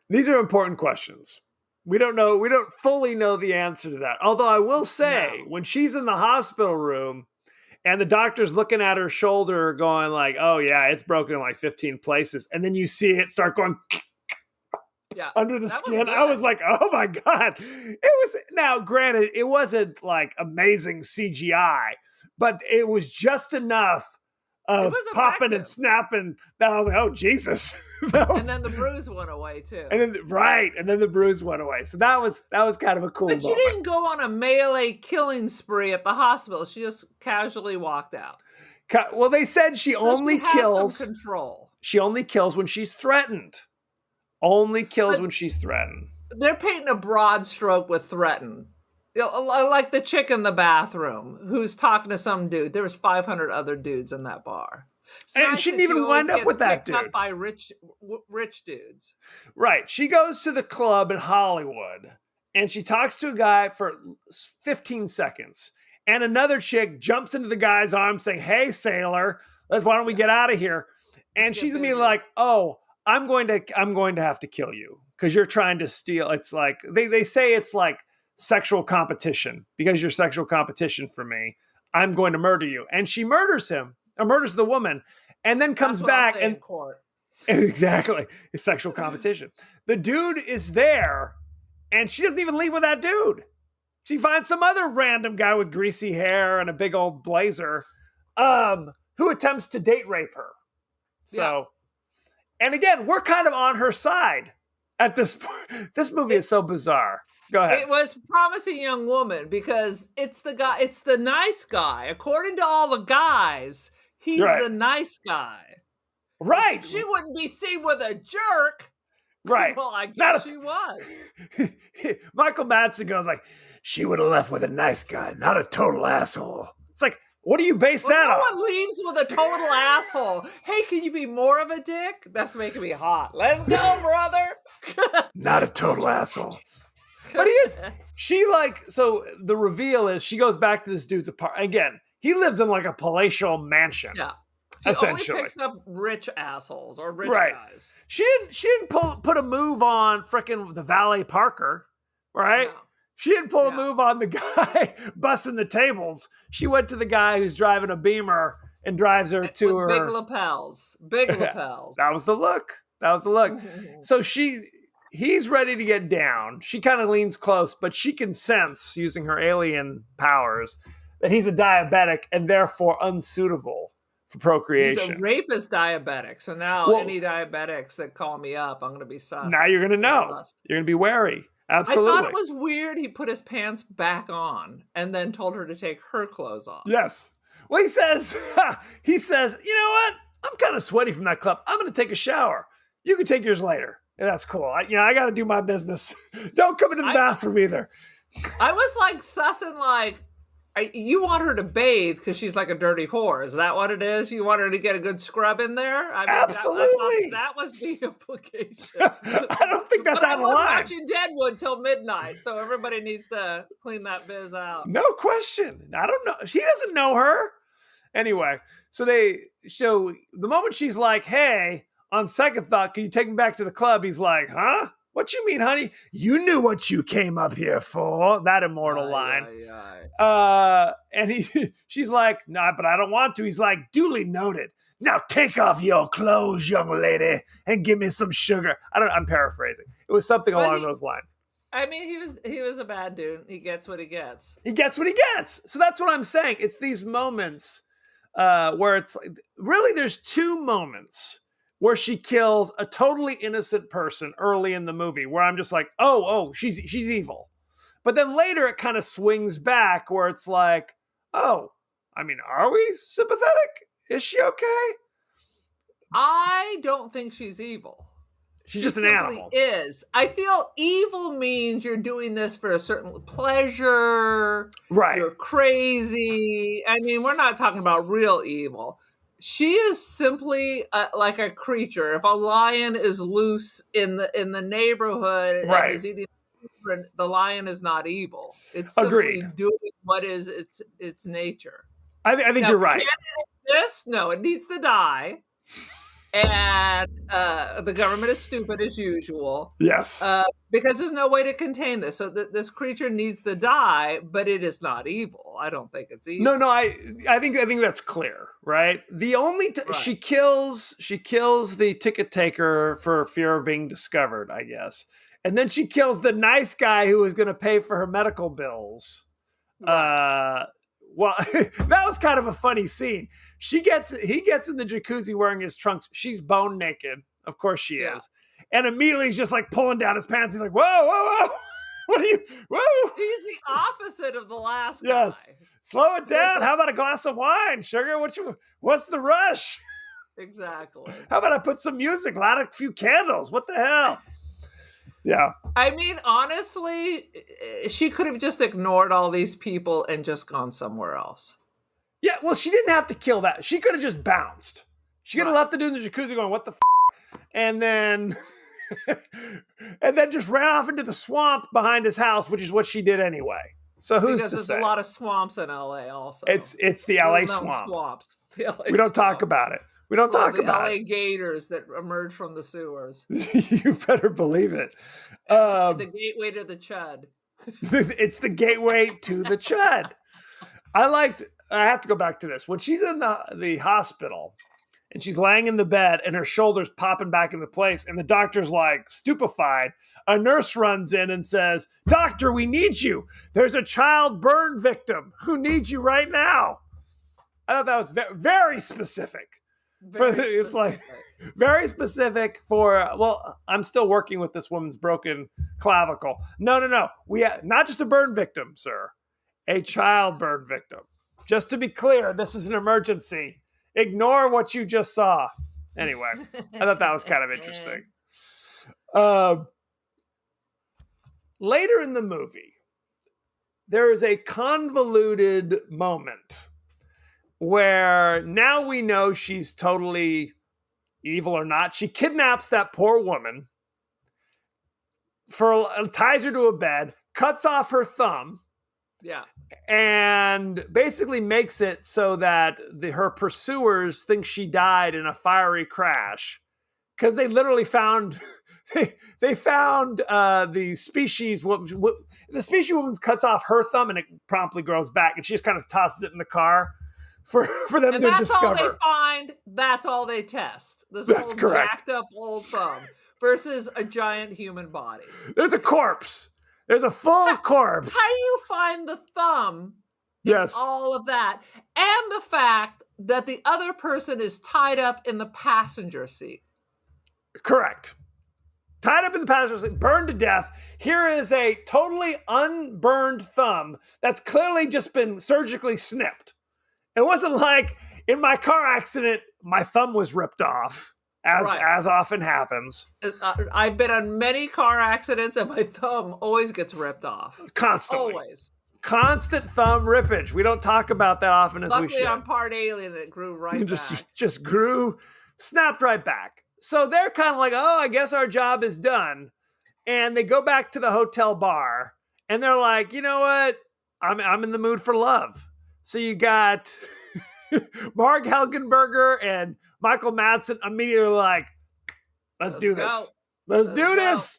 These are important questions. We don't know. We don't fully know the answer to that. Although I will say, when she's in the hospital room and the doctor's looking at her shoulder going like, oh yeah, it's broken in like 15 places. And then you see it start going under the skin. I was like, oh my God. Now granted, it wasn't like amazing CGI, but it was just enough of popping and snapping that I was like, oh Jesus. And then the bruise went away too. And then the bruise went away. So that was kind of a cool moment. But she didn't go on a melee killing spree at the hospital. She just casually walked out. Well, they said she only kills some control. She only kills when she's threatened. When she's threatened. They're painting a broad stroke with threatened. Like the chick in the bathroom who's talking to some dude. There was 500 other dudes in that bar. And she didn't even wind up with that dude. Up by rich dudes. Right. She goes to the club in Hollywood and she talks to a guy for 15 seconds. And another chick jumps into the guy's arms saying, hey, sailor, why don't we get out of here? And she's gonna be like, oh, I'm going to have to kill you because you're trying to steal. It's like they say it's like sexual competition. Because you're sexual competition for me, I'm going to murder you. And she murders him, or murders the woman, and then comes back and court. Exactly, it's sexual competition. The dude is there, and she doesn't even leave with that dude. She finds some other random guy with greasy hair and a big old blazer, who attempts to date rape her. So, And again, we're kind of on her side at this point. This movie is so bizarre. Go ahead. It was Promising Young Woman because it's the nice guy. According to all the guys, he's the nice guy. Right. She wouldn't be seen with a jerk. Right. Well, I guess she was. Michael Madsen goes like, she would have left with a nice guy, not a total asshole. It's like, what do you base that on? No one leaves with a total asshole. Hey, can you be more of a dick? That's making me hot. Let's go, brother. Not a total asshole. But he is. So the reveal is she goes back to this dude's apartment. Again, he lives in like a palatial mansion. Yeah. She essentially only picks up rich assholes or rich guys. She didn't put a move on frickin' the valet Parker, right? No. She didn't pull a move on the guy bussing the tables. She went to the guy who's driving a Beamer and drives her to her. Big lapels. Big lapels. That was the look. So he's ready to get down. She kind of leans close, but she can sense, using her alien powers, that he's a diabetic and therefore unsuitable for procreation. He's a rapist diabetic. So now any diabetics that call me up, I'm going to be sus. Now you're going to know. You're going to be wary. Absolutely. I thought it was weird he put his pants back on and then told her to take her clothes off. Yes. Well, he says, you know what? I'm kind of sweaty from that club. I'm going to take a shower. You can take yours later. And that's cool. I got to do my business. Don't come into the bathroom either. I was like sussing like, you want her to bathe because she's like a dirty whore. Is that what it is? You want her to get a good scrub in there? I mean, absolutely. That was the implication. I don't think that's out of line. I was watching Deadwood till midnight, so everybody needs to clean that biz out. No question. I don't know. He doesn't know her. Anyway, so the moment she's like, hey, on second thought, can you take me back to the club? He's like, huh? What you mean, honey? You knew what you came up here for. That immortal line. And she's like, nah, but I don't want to. He's like, duly noted. Now take off your clothes, young lady, and give me some sugar. I'm paraphrasing. It was something along those lines. I mean, he was a bad dude. He gets what he gets. He gets what he gets. So that's what I'm saying. It's these moments where it's like, really, there's two moments where she kills a totally innocent person early in the movie, where I'm just like, oh, she's evil. But then later it kind of swings back where it's like, oh, I mean, are we sympathetic? Is she okay? I don't think she's evil. She's just an animal. Is. I feel evil means you're doing this for a certain pleasure. Right. You're crazy. I mean, we're not talking about real evil. She is simply like a creature. If a lion is loose in the neighborhood and is eating children, the lion is not evil. It's simply doing what is its nature. I think you're right. Can it exist? No, it needs to die. And the government is stupid as usual. Yes. Because there's no way to contain this. So this creature needs to die, but it is not evil. I don't think it's evil. No, I think that's clear, right? The only she kills the ticket taker for fear of being discovered, I guess. And then she kills the nice guy who was going to pay for her medical bills. Right. Well, that was kind of a funny scene. He gets in the jacuzzi wearing his trunks. She's bone naked. Of course she is. And immediately he's just like pulling down his pants. He's like, whoa. What are you? Whoa. He's the opposite of the last guy. Yes. Slow it down. How about a glass of wine, sugar? What's the rush? Exactly. How about I put some music, light a few candles? What the hell? Yeah. I mean, honestly, she could have just ignored all these people and just gone somewhere else. Yeah, well, she didn't have to kill that. She could have just bounced. She could have left the dude in the jacuzzi going, what the f***? And then just ran off into the swamp behind his house, which is what she did anyway. So who's to say? Because there's a lot of swamps in LA also. It's the LA swamp. Swamps. We don't talk about it. We don't talk about LA gators that emerge from the sewers. You better believe it. The gateway to the Chud. It's the gateway to the Chud. I have to go back to this. When she's in the hospital and she's laying in the bed and her shoulder's popping back into place and the doctor's like stupefied, a nurse runs in and says, "Doctor, we need you. There's a child burn victim who needs you right now." I thought that was very specific. It's like very specific for, well, I'm still working with this woman's broken clavicle. No. We have not just a burn victim, sir, a child burn victim. Just to be clear, this is an emergency. Ignore what you just saw. Anyway, I thought that was kind of interesting. Later in the movie, there is a convoluted moment where now we know she's totally evil or not. She kidnaps that poor woman, ties her to a bed, cuts off her thumb, and basically makes it so that her pursuers think she died in a fiery crash, because they literally found they found the species woman. The species woman cuts off her thumb and it promptly grows back, and she just kind of tosses it in the car for them to discover. That's all they find. That's all they test. This old jacked up old thumb versus a giant human body. There's a corpse. There's a full corpse. How do you find the thumb? Yes. All of that. And the fact that the other person is tied up in the passenger seat. Correct. Tied up in the passenger seat, burned to death. Here is a totally unburned thumb that's clearly just been surgically snipped. It wasn't like in my car accident, my thumb was ripped off. As often happens. I've been on many car accidents and my thumb always gets ripped off. Constantly. Always. Constant thumb rippage. We don't talk about that often as we should. Luckily on Part Alien, it grew right back. Just grew, snapped right back. So they're kind of like, oh, I guess our job is done. And they go back to the hotel bar and they're like, you know what? I'm in the mood for love. So you got Marg Helgenberger and Michael Madsen immediately like, let's do this. Let's do this.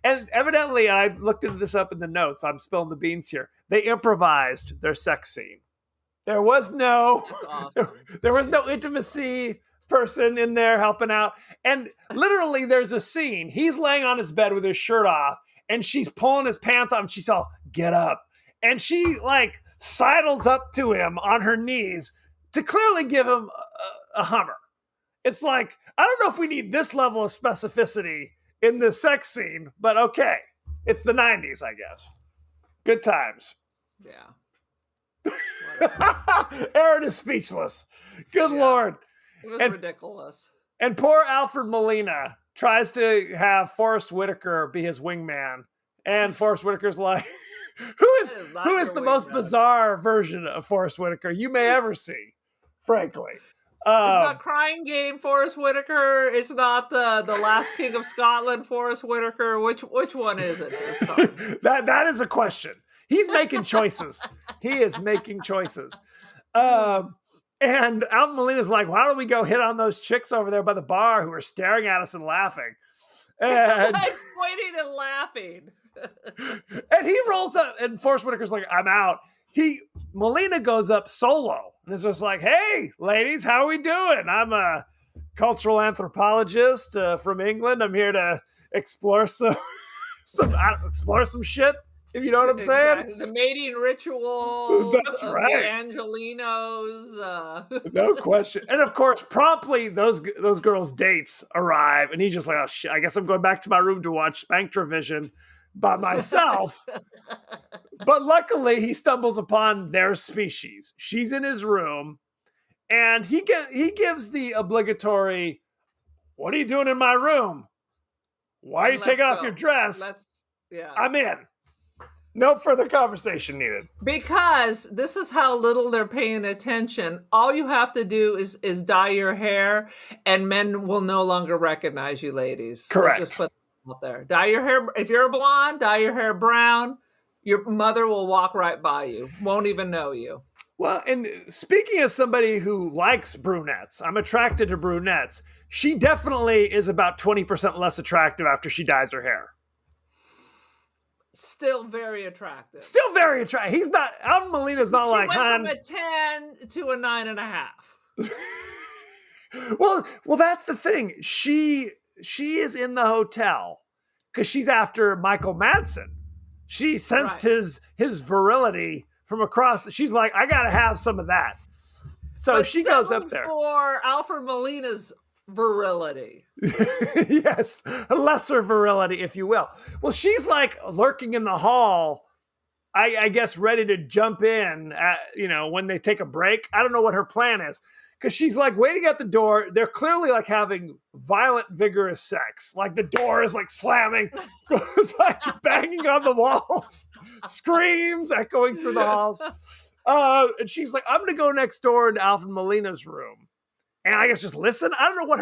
And evidently, I looked into this up in the notes. I'm spilling the beans here. They improvised their sex scene. There was no, awesome. there was no intimacy person in there helping out. And literally, there's a scene. He's laying on his bed with his shirt off, and she's pulling his pants off, and she's all, get up. And she like sidles up to him on her knees to clearly give him a Hummer. It's like, I don't know if we need this level of specificity in the sex scene, but okay. It's the 90s, I guess. Good times. Yeah. Aaron is speechless. Good Lord. It was ridiculous. And poor Alfred Molina tries to have Forrest Whitaker be his wingman. And Forrest Whitaker's like, who is the most bizarre version of Forrest Whitaker you may ever see, frankly. It's not Crying Game Forrest Whitaker. It's not the Last King of Scotland Forrest Whitaker. Which one is it this time? that is a question. He's making choices. He is making choices. And Alfred Molina's like, why don't we go hit on those chicks over there by the bar who are staring at us and laughing? And I'm pointing and laughing. And he rolls up, and Forrest Whitaker's like, I'm out. Molina goes up solo, and is just like, hey, ladies, how are we doing? I'm a cultural anthropologist from England. I'm here to explore some shit, if you know what I'm saying. The mating rituals. That's right. The Angelinos. No question. And of course, promptly those girls' dates arrive, and he's just like, oh shit, I guess I'm going back to my room to watch Spanktravision by myself. But luckily he stumbles upon their species. She's in his room, and he gives the obligatory, what are you doing in my room? Why are you taking off your dress? I'm in. No further conversation needed. Because this is how little they're paying attention. All you have to do is dye your hair, and men will no longer recognize you, ladies. Correct. Let's just put that out there. Dye your hair. If you're a blonde, dye your hair brown. Your mother will walk right by you. Won't even know you. Well, and speaking as somebody who likes brunettes, I'm attracted to brunettes. She definitely is about 20% less attractive after she dyes her hair. Still very attractive. Still very attractive. He's not, Alvin Molina's not like, hon. Went from a 10 to a 9.5. Well, that's the thing. She is in the hotel because she's after Michael Madsen. She sensed his virility from across. She's like, I got to have some of that. So But she goes up settled there. for Alfred Molina's virility. Yes, a lesser virility, if you will. Well, she's like lurking in the hall, I guess ready to jump in at, when they take a break. I don't know what her plan is, because she's like waiting at the door. They're clearly like having violent, vigorous sex. Like the door is like slamming, goes like banging on the walls, screams echoing through the halls. And she's like, I'm going to go next door into Alfred Molina's room. And I guess just listen. I don't know what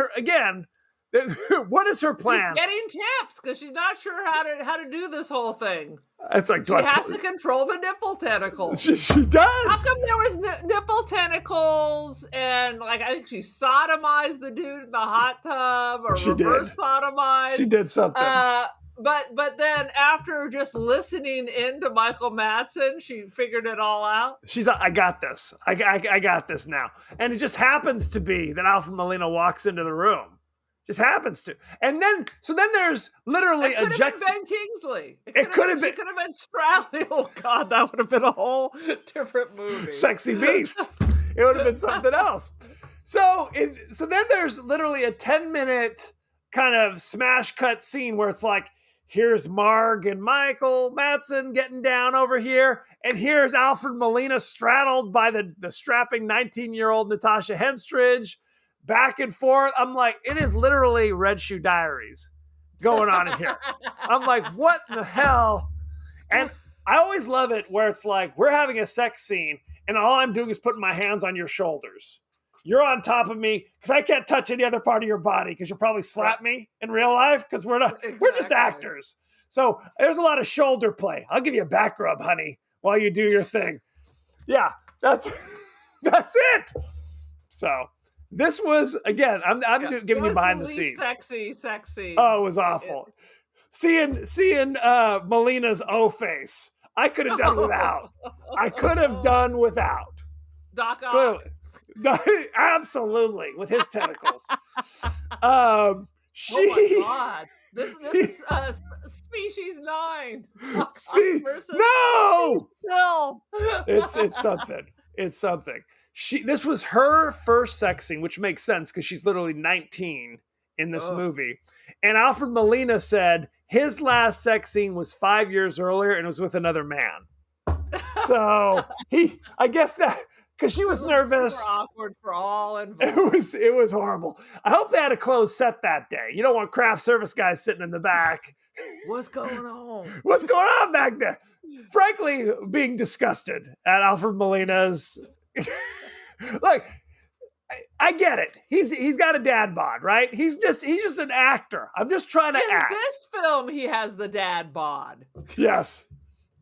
what is her plan? She's getting tips because she's not sure how to do this whole thing. It's like, She has to control the nipple tentacles. She does. How come there was nipple tentacles and I think she sodomized the dude in the hot tub or reverse sodomized? She did something. But then after just listening into Michael Madsen, she figured it all out. She's like, I got this. I got this now. And it just happens to be that Alfred Molina walks into the room. Just happens to. And then there's literally it could have been Ben Kingsley. It could have been. She could have been Stradley. Oh God, that would have been a whole different movie. Sexy Beast. It would have been something else. So then there's literally a 10-minute kind of smash cut scene where it's like, here's Marg and Michael Madsen getting down over here, and here's Alfred Molina straddled by the strapping 19-year-old Natasha Henstridge, back and forth. I'm like, it is literally Red Shoe Diaries going on in here. I'm like, what in the hell? And I always love it where it's like, we're having a sex scene, and all I'm doing is putting my hands on your shoulders. You're on top of me because I can't touch any other part of your body because you'll probably slap me in real life because we're just actors. So there's a lot of shoulder play. I'll give you a back rub, honey, while you do your thing. Yeah, that's it. So this was, again, I'm giving you behind the scenes. Sexy. Oh, it was awful. Seeing Molina's O face. I could have done without. Doc Ock. Clearly. Absolutely, with his tentacles. Oh my God. This is Species 9. No! No! It's something. It's something. This was her first sex scene, which makes sense because she's literally 19 in this movie. And Alfred Molina said his last sex scene was 5 years earlier and it was with another man. So I guess that, because she was nervous. Super awkward for all involved. It was horrible. I hope they had a closed set that day. You don't want craft service guys sitting in the back. What's going on? What's going on back there? Frankly, being disgusted at Alfred Molina's. Like, I get it. He's got a dad bod, right? He's just an actor. I'm just trying to act. In this film, he has the dad bod. Yes.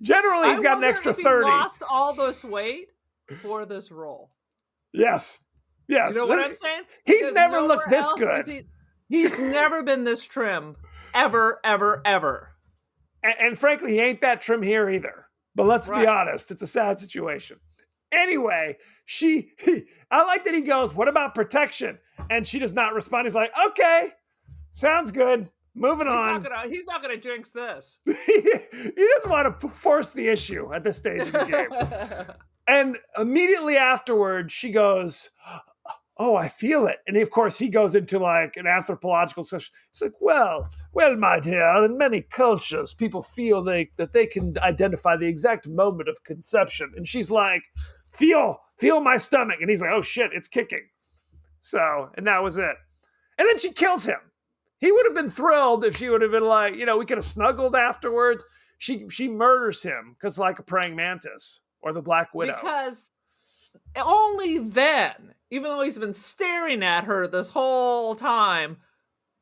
Generally, he's got an extra 30. He lost all this weight for this role. Yes. You know what I'm saying? He's never looked this good. He's never been this trim. Ever. And frankly, he ain't that trim here either. But let's be honest, it's a sad situation. Anyway, I like that he goes, what about protection? And she does not respond. He's like, okay, sounds good. Moving on. He's not gonna jinx this. He doesn't want to force the issue at this stage of the game. And immediately afterwards, she goes, oh, I feel it. And of course, he goes into like an anthropological session. He's like, well, my dear, in many cultures, people feel that they can identify the exact moment of conception. And she's like, feel my stomach. And he's like, oh shit, it's kicking. So, and that was it. And then she kills him. He would have been thrilled if she would have been like, we could have snuggled afterwards. She murders him because like a praying mantis or the Black Widow. Because only then, even though he's been staring at her this whole time,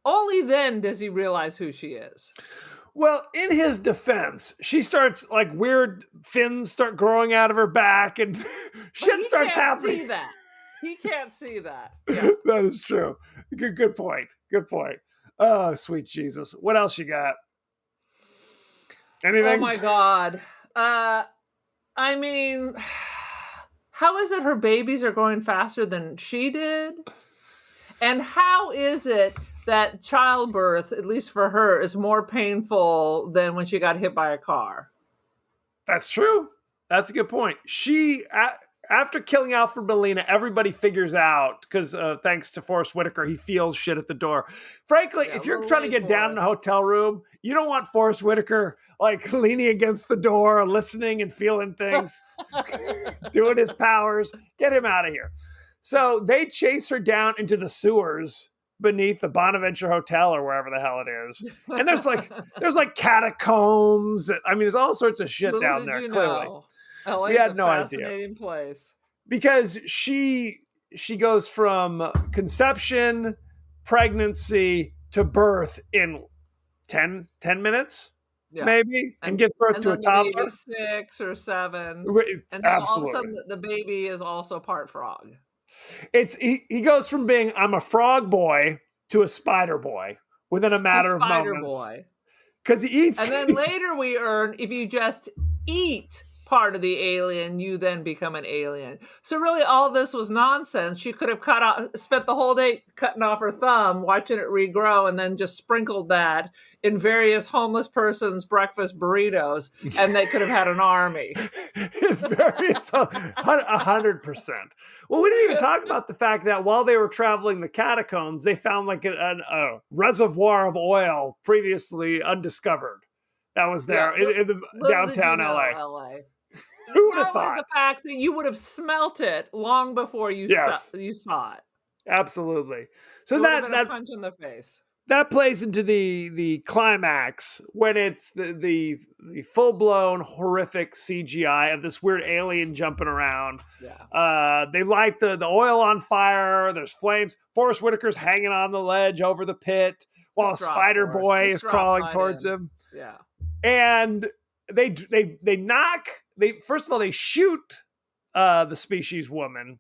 only then does he realize who she is. Well, in his defense, she starts like weird fins start growing out of her back and shit starts happening. He can't see that. Yeah. That is true. Good point. Oh, sweet Jesus. What else you got? Anything? Oh my God. I mean, how is it her babies are growing faster than she did? And how is it that childbirth, at least for her, is more painful than when she got hit by a car? That's true. That's a good point. after killing Alfred Molina, everybody figures out, because thanks to Forrest Whitaker, he feels shit at the door. Frankly, if you're trying to get down in a hotel room, you don't want Forrest Whitaker like leaning against the door, listening and feeling things, doing his powers. Get him out of here. So they chase her down into the sewers beneath the Bonaventure Hotel or wherever the hell it is. And there's like catacombs. I mean, there's all sorts of shit down there, clearly. LA we had no fascinating idea. Place. Because she goes from conception, pregnancy to birth in 10 minutes, maybe, and gives birth to a toddler. 6 or 7. And Absolutely. all of a sudden the baby is also part frog. He goes from being I'm a frog boy to a spider boy within a matter of moments. Boy. Because he eats. And then later we earn, if you just eat part of the alien, you then become an alien. So really all this was nonsense. She could have spent the whole day cutting off her thumb, watching it regrow, and then just sprinkled that in various homeless persons' breakfast burritos, and they could have had an army. It's various, 100%. Well, we didn't even talk about the fact that while they were traveling the catacombs, they found like a reservoir of oil previously undiscovered. That was there in the downtown LA. Who would have thought? The fact that you would have smelt it long before you saw it. Absolutely. So it that a punch in the face. That plays into the climax when it's the full blown horrific CGI of this weird alien jumping around. Yeah. They light the oil on fire. There's flames. Forrest Whitaker's hanging on the ledge over the pit while a spider boy is crawling towards him. Yeah. And they first of all, they shoot the species woman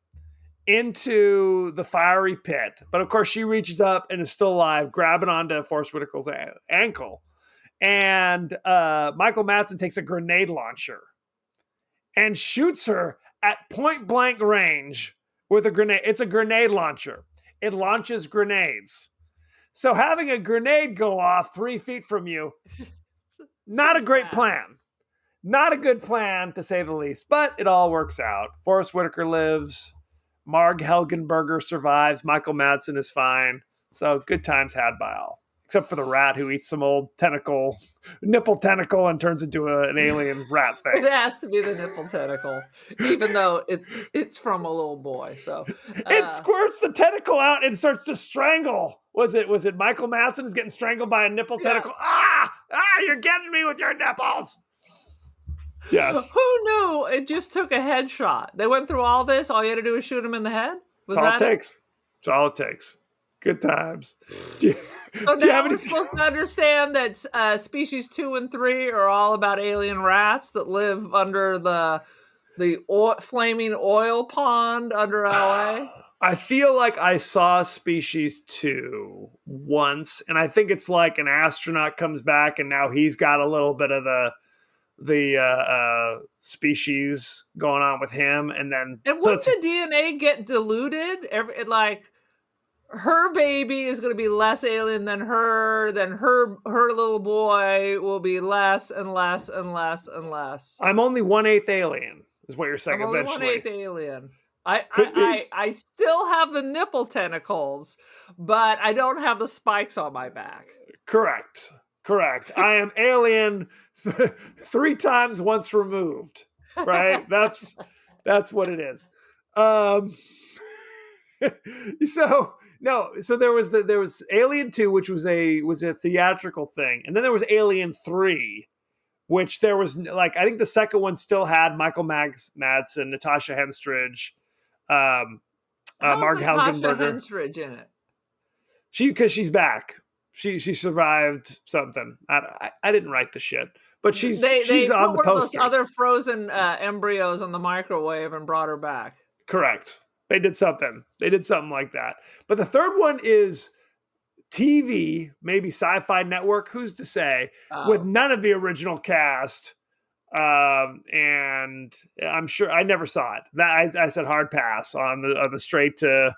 into the fiery pit. But of course, she reaches up and is still alive, grabbing onto Forrest Whitaker's ankle. And Michael Madsen takes a grenade launcher and shoots her at point blank range with a grenade. It's a grenade launcher. It launches grenades. So having a grenade go off 3 feet from you, not a great plan. Not a good plan, to say the least, but it all works out. Forrest Whitaker lives. Marg Helgenberger survives. Michael Madsen is fine. So good times had by all. Except for the rat who eats some old nipple tentacle and turns into an alien rat thing. It has to be the nipple tentacle, even though it's from a little boy. So it squirts the tentacle out and starts to strangle. Was it Michael Madsen is getting strangled by a nipple tentacle? You're getting me with your nipples. Yes. Who knew it just took a headshot? They went through all this. All you had to do was shoot him in the head? That's all it takes. It's all it takes. Good times. So now we're supposed to understand that species 2 and 3 are all about alien rats that live under the flaming oil pond under LA. I feel like I saw species 2 once, and I think it's like an astronaut comes back and now he's got a little bit of the species going on with him, and wouldn't the DNA get diluted? Her baby is going to be less alien than her little boy will be less and less and less and less. I'm only 1/8 alien, is what you're saying. I'm eventually only 1/8 alien. I still have the nipple tentacles, but I don't have the spikes on my back. Correct. I am alien 3 times once removed. Right? That's what it is. So there was Alien 2, which was a theatrical thing, and then there was Alien 3, which there was I think the second one still had Michael Madsen, Natasha Henstridge, Marg Helgenberger. Henstridge in it? Because she's back. She survived something. I didn't write the shit, but she's on the posters. Those other frozen embryos in the microwave and brought her back. Correct. They did something like that. But the third one is TV, maybe Sci-Fi Network. Who's to say? With none of the original cast. And I'm sure I never saw it. That I said hard pass on the straight to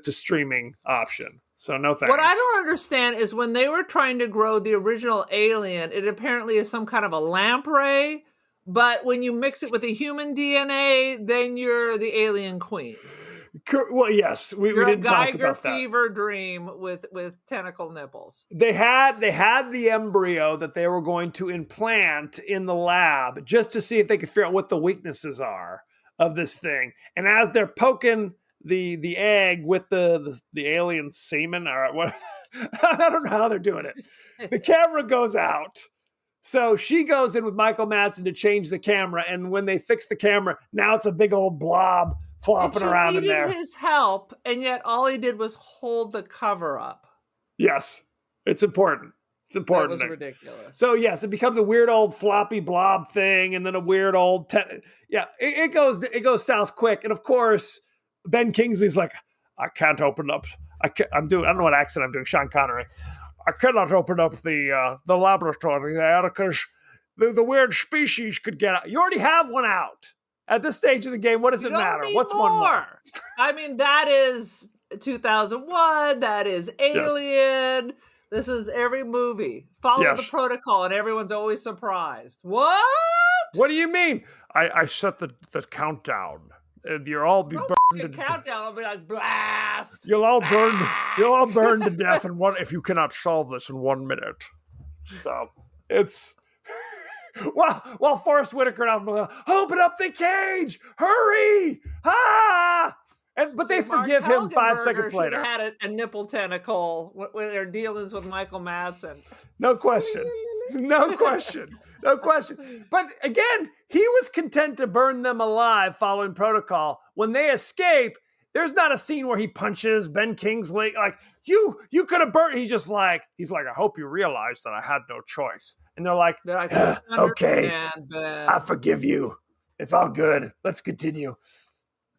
streaming option. So no thanks. What I don't understand is when they were trying to grow the original Alien, it apparently is some kind of a lamprey, But when you mix it with the human DNA, then you're the alien queen. Well, yes, we You're didn't a talk Geiger about that. fever dream with tentacle nipples. They had the embryo that they were going to implant in the lab just to see if they could figure out what the weaknesses are of this thing. And as they're poking the egg with the alien semen, or what, I don't know how they're doing it. The camera goes out. So she goes in with Michael Madsen to change the camera, and when they fix the camera, now it's a big old blob flopping around in there. His help, and yet all he did was hold the cover up. Yes, it's important. It's important. That was ridiculous. So yes, it becomes a weird old floppy blob thing, and then a weird old it goes south quick. And of course, Ben Kingsley's like, I can't open up. I don't know what accent I'm doing. Sean Connery. I cannot open up the laboratory there because the weird species could get out. You already have one out. At this stage of the game, what does it matter? What's more? One more? I mean, that is 2001. That is Alien. Yes. This is every movie. Follow the protocol, and everyone's always surprised. What? What do you mean? I set the countdown, and you'll all be burned. Countdown. I'll be like, blast. You'll all burn to death in one if you cannot solve this in 1 minute. So it's. While Forrest Whitaker and open up the cage, hurry! But they forgive him 5 seconds later. Had a nipple tentacle when they're dealings with Michael Madsen. No question. But again, he was content to burn them alive following protocol. When they escape, there's not a scene where he punches Ben Kingsley. Like, you could have burnt. He's like, I hope you realize that I had no choice. And they're like, okay, I forgive you. It's all good. Let's continue.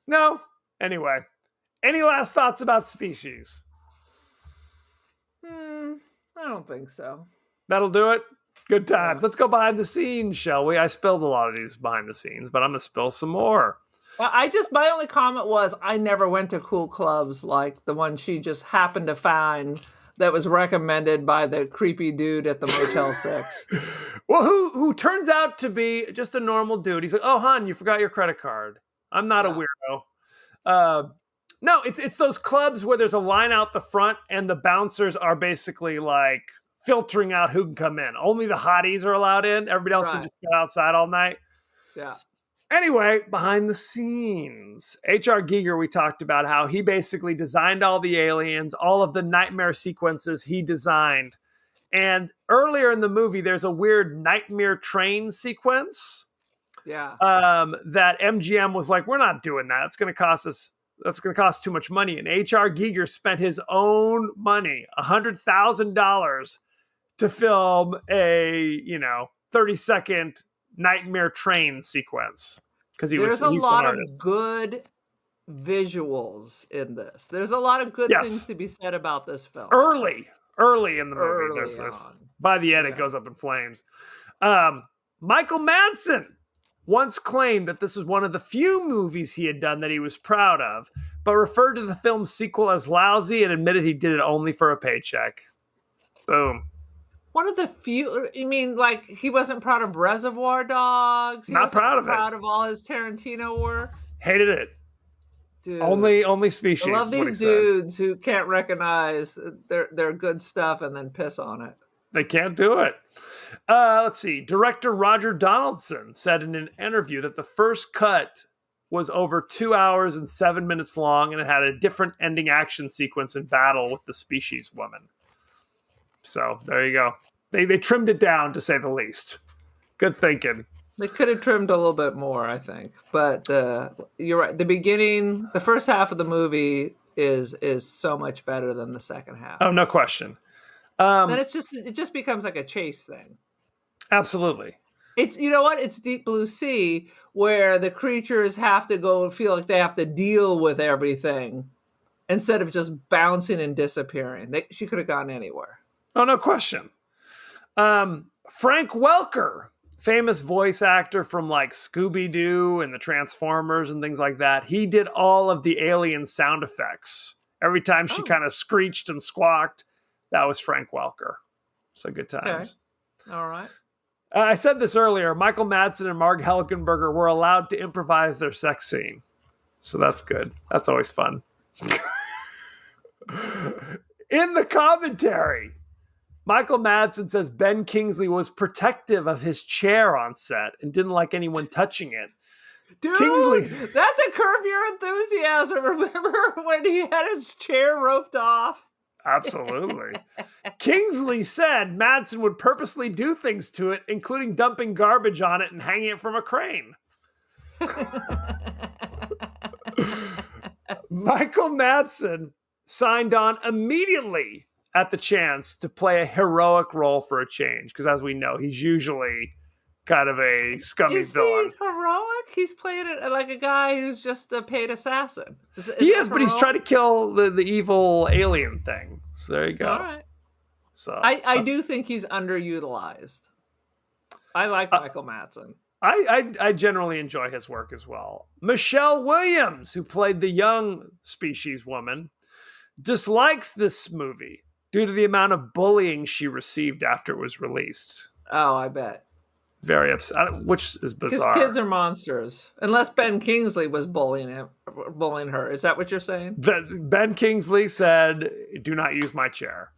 No. Anyway, any last thoughts about Species? I don't think so. That'll do it. Good times. Let's go behind the scenes, shall we? I spilled a lot of these behind the scenes, but I'm going to spill some more. Well, my only comment was I never went to cool clubs like the one she just happened to find that was recommended by the creepy dude at the Motel 6. Well, who turns out to be just a normal dude. He's like, oh, hon, you forgot your credit card. I'm not a weirdo. No, it's those clubs where there's a line out the front and the bouncers are basically like filtering out who can come in. Only the hotties are allowed in. Everybody else can just sit outside all night. Yeah. Anyway, behind the scenes, H.R. Giger, we talked about how he basically designed all the aliens, all of the nightmare sequences he designed. And earlier in the movie, there's a weird nightmare train sequence. Yeah. That MGM was like, we're not doing that. That's going to cost too much money. And H.R. Giger spent his own money, $100,000, to film a 30-second nightmare train sequence because he's a lot an artist. Of good visuals in this. There's a lot of good things to be said about this film. Early in the movie, there's this. By the end, it goes up in flames. Michael Madsen once claimed that this was one of the few movies he had done that he was proud of, but referred to the film's sequel as lousy and admitted he did it only for a paycheck. Boom. One of the few, you mean like he wasn't proud of Reservoir Dogs? Not proud of it. Proud of all his Tarantino work? Hated it. Dude. Only Species. I love these dudes who can't recognize their good stuff and then piss on it. They can't do it. Let's see. Director Roger Donaldson said in an interview that the first cut was over 2 hours and 7 minutes long and it had a different ending action sequence in battle with the Species woman. So there you go. They trimmed it down, to say the least. Good thinking. They could have trimmed a little bit more, I think. But you're right. The first half of the movie is so much better than the second half. Oh, no question. Then it just becomes like a chase thing. Absolutely. It's, you know what? It's Deep Blue Sea, where the creatures have to go and feel like they have to deal with everything instead of just bouncing and disappearing. She could have gone anywhere. Oh, no question. Frank Welker, famous voice actor from like Scooby-Doo and the Transformers and things like that. He did all of the alien sound effects. Every time she kind of screeched and squawked, that was Frank Welker. So good times. Okay. All right. I said this earlier. Michael Madsen and Marg Helgenberger were allowed to improvise their sex scene. So that's good. That's always fun. In the commentary, Michael Madsen says Ben Kingsley was protective of his chair on set and didn't like anyone touching it. Dude, Kingsley. that's a Curb Your Enthusiasm. Remember when he had his chair roped off? Absolutely. Kingsley said Madsen would purposely do things to it, including dumping garbage on it and hanging it from a crane. Michael Madsen signed on immediately at the chance to play a heroic role for a change, because as we know, he's usually kind of a scummy villain. He heroic? He's playing it like a guy who's just a paid assassin. He is, but he's trying to kill the evil alien thing. So there you go. All right. So I do think he's underutilized. I like Michael Madsen. I generally enjoy his work as well. Michelle Williams, who played the young Species woman, dislikes this movie due to the amount of bullying she received after it was released. Oh, I bet. Very upset, which is bizarre. Because kids are monsters. Unless Ben Kingsley was bullying her. Is that what you're saying? Ben Kingsley said, "Do not use my chair."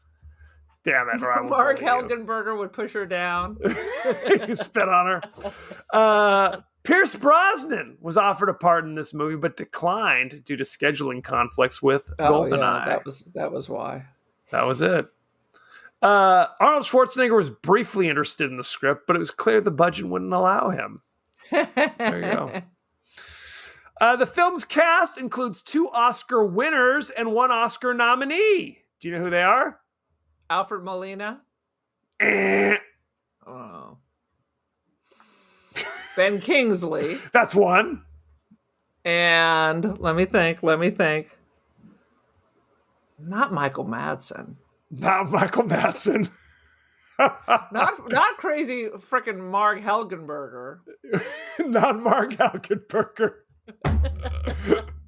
Damn it! Or I will Mark bully you. Helgenberger would push her down. Spit on her. Pierce Brosnan was offered a part in this movie, but declined due to scheduling conflicts with GoldenEye. Yeah, that was why. That was it. Arnold Schwarzenegger was briefly interested in the script, but it was clear the budget wouldn't allow him. So there you go. The film's cast includes 2 Oscar winners and 1 Oscar nominee. Do you know who they are? Alfred Molina. Oh. Ben Kingsley. That's one. And let me think. Not Michael Madsen. Not Michael Madsen. not crazy freaking Marg Helgenberger. Not Marg Helgenberger.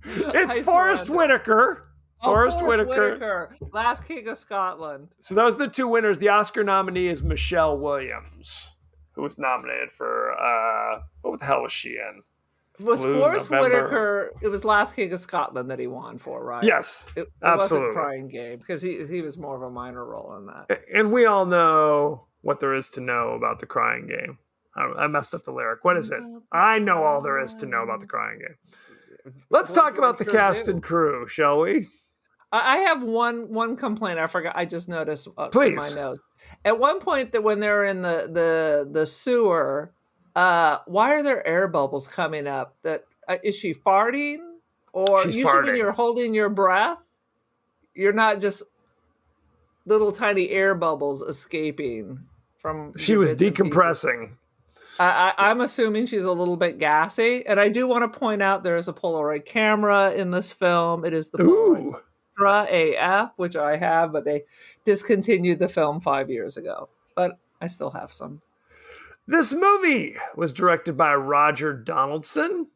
It's Forrest Whitaker. Forrest Whitaker. Last King of Scotland. So those are the 2 winners. The Oscar nominee is Michelle Williams, who was nominated for, what the hell was she in? Was Forrest Whitaker, it was Last King of Scotland that he won for, right? Yes, it absolutely. wasn't Crying Game, because he was more of a minor role in that. And we all know what there is to know about The Crying Game. I messed up the lyric. What is it? I know all there is to know about The Crying Game. Let's talk about the cast and crew, shall we? I have one complaint. I forgot. I just noticed Please. In my notes. At one point, that when they're in the sewer, why are there air bubbles coming up? That is she farting? Or She's usually farting. when you're holding your breath, you're not just little tiny air bubbles escaping from. She was decompressing. I'm assuming she's a little bit gassy, and I do want to point out there is a Polaroid camera in this film. It is the Polaroid Ultra AF, which I have, but they discontinued the film 5 years ago. But I still have some. This movie was directed by Roger Donaldson.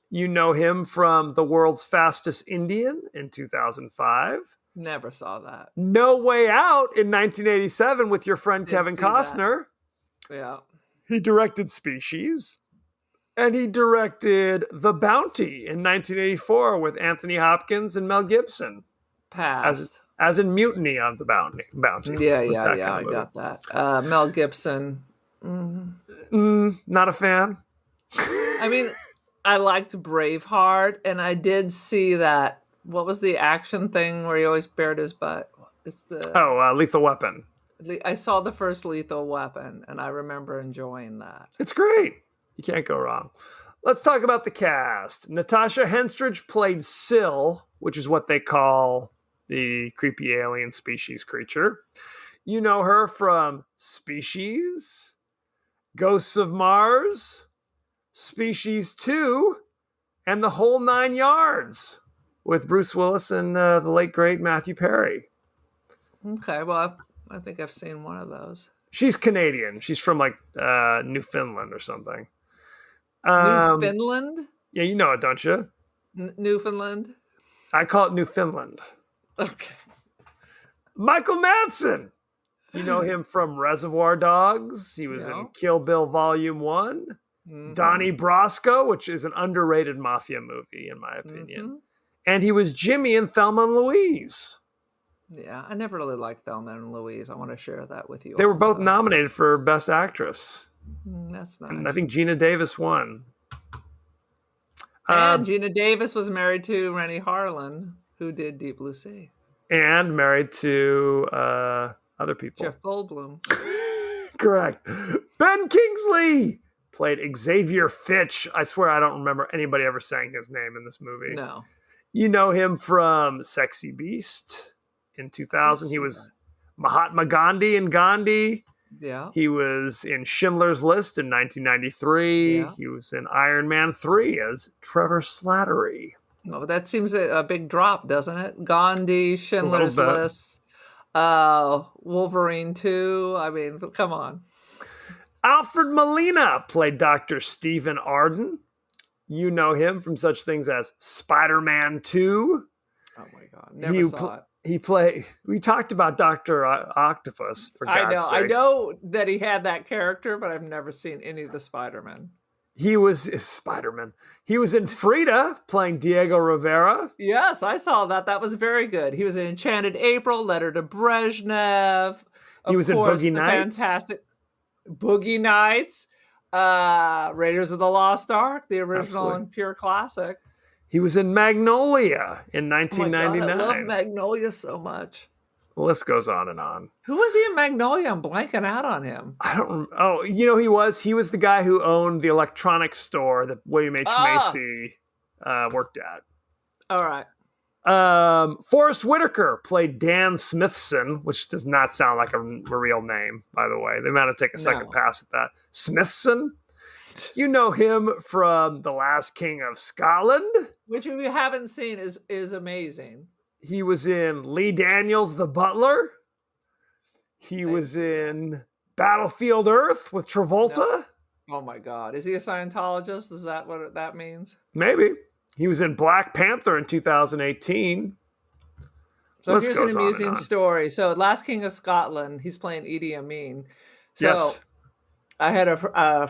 You know him from The World's Fastest Indian in 2005. Never saw that. No Way Out in 1987 with your friend Kevin Costner. That. Yeah. He directed Species. And he directed The Bounty in 1984 with Anthony Hopkins and Mel Gibson. Passed. As in Mutiny on the Bounty. Yeah, I got that. Mel Gibson. Not a fan. I mean, I liked Braveheart, and I did see that. What was the action thing where he always bared his butt? It's the Lethal Weapon. I saw the first Lethal Weapon, and I remember enjoying that. It's great. You can't go wrong. Let's talk about the cast. Natasha Henstridge played Syl, which is what they call the creepy alien species creature. You know her from Species, Ghosts of Mars, Species 2, and The Whole 9 Yards with Bruce Willis and the late, great Matthew Perry. Okay, well, I think I've seen one of those. She's Canadian. She's from like Newfoundland or something. Newfoundland? Yeah, you know it, don't you? Newfoundland? I call it Newfoundland. Okay. Michael Madsen You know him from Reservoir Dogs. He was in Kill Bill Volume 1. Donnie Brasco, which is an underrated mafia movie, in my opinion. And he was Jimmy in Thelma and Louise. Yeah, I never really liked Thelma and Louise. I want to share that with you. They were both nominated for Best Actress. That's nice. And I think Gina Davis won. And Gina Davis was married to Rennie Harlan, who did Deep Blue Sea. And married to other people. Jeff Goldblum. Correct. Ben Kingsley played Xavier Fitch. I swear I don't remember anybody ever saying his name in this movie. No. You know him from Sexy Beast in 2000. He was Mahatma Gandhi in Gandhi. Yeah. He was in Schindler's List in 1993. Yeah. He was in Iron Man 3 as Trevor Slattery. Oh, that seems a big drop, doesn't it? Gandhi, Schindler's List, Wolverine 2. I mean, come on. Alfred Molina played Dr. Stephen Arden. You know him from such things as Spider-Man 2. Oh my God, never saw it. We talked about Dr. Octopus, for God's sakes. I know that he had that character, but I've never seen any of the Spider-Men. He was Spider-Man. He was in Frida, playing Diego Rivera. Yes, I saw that. That was very good. He was in Enchanted April, Letter to Brezhnev. He was in Boogie Nights. Fantastic Boogie Nights. Raiders of the Lost Ark, the original and pure classic. He was in Magnolia in 1999. Oh my God, I love Magnolia so much. The list goes on and on. Who was he in Magnolia? I'm blanking out on him. I don't. Oh, you know, he was the guy who owned the electronics store that William H. Macy worked at. All right. Forrest Whitaker played Dan Smithson, which does not sound like a real name, by the way. They might have to take a second pass at that. Smithson. You know him from The Last King of Scotland, which if you haven't seen is amazing. He was in Lee Daniels, The Butler. He was in Battlefield Earth with Travolta. No. Oh my God. Is he a Scientologist? Is that what that means? Maybe. He was in Black Panther in 2018. So here's an amusing story. So Last King of Scotland, he's playing Idi Amin. So yes. I had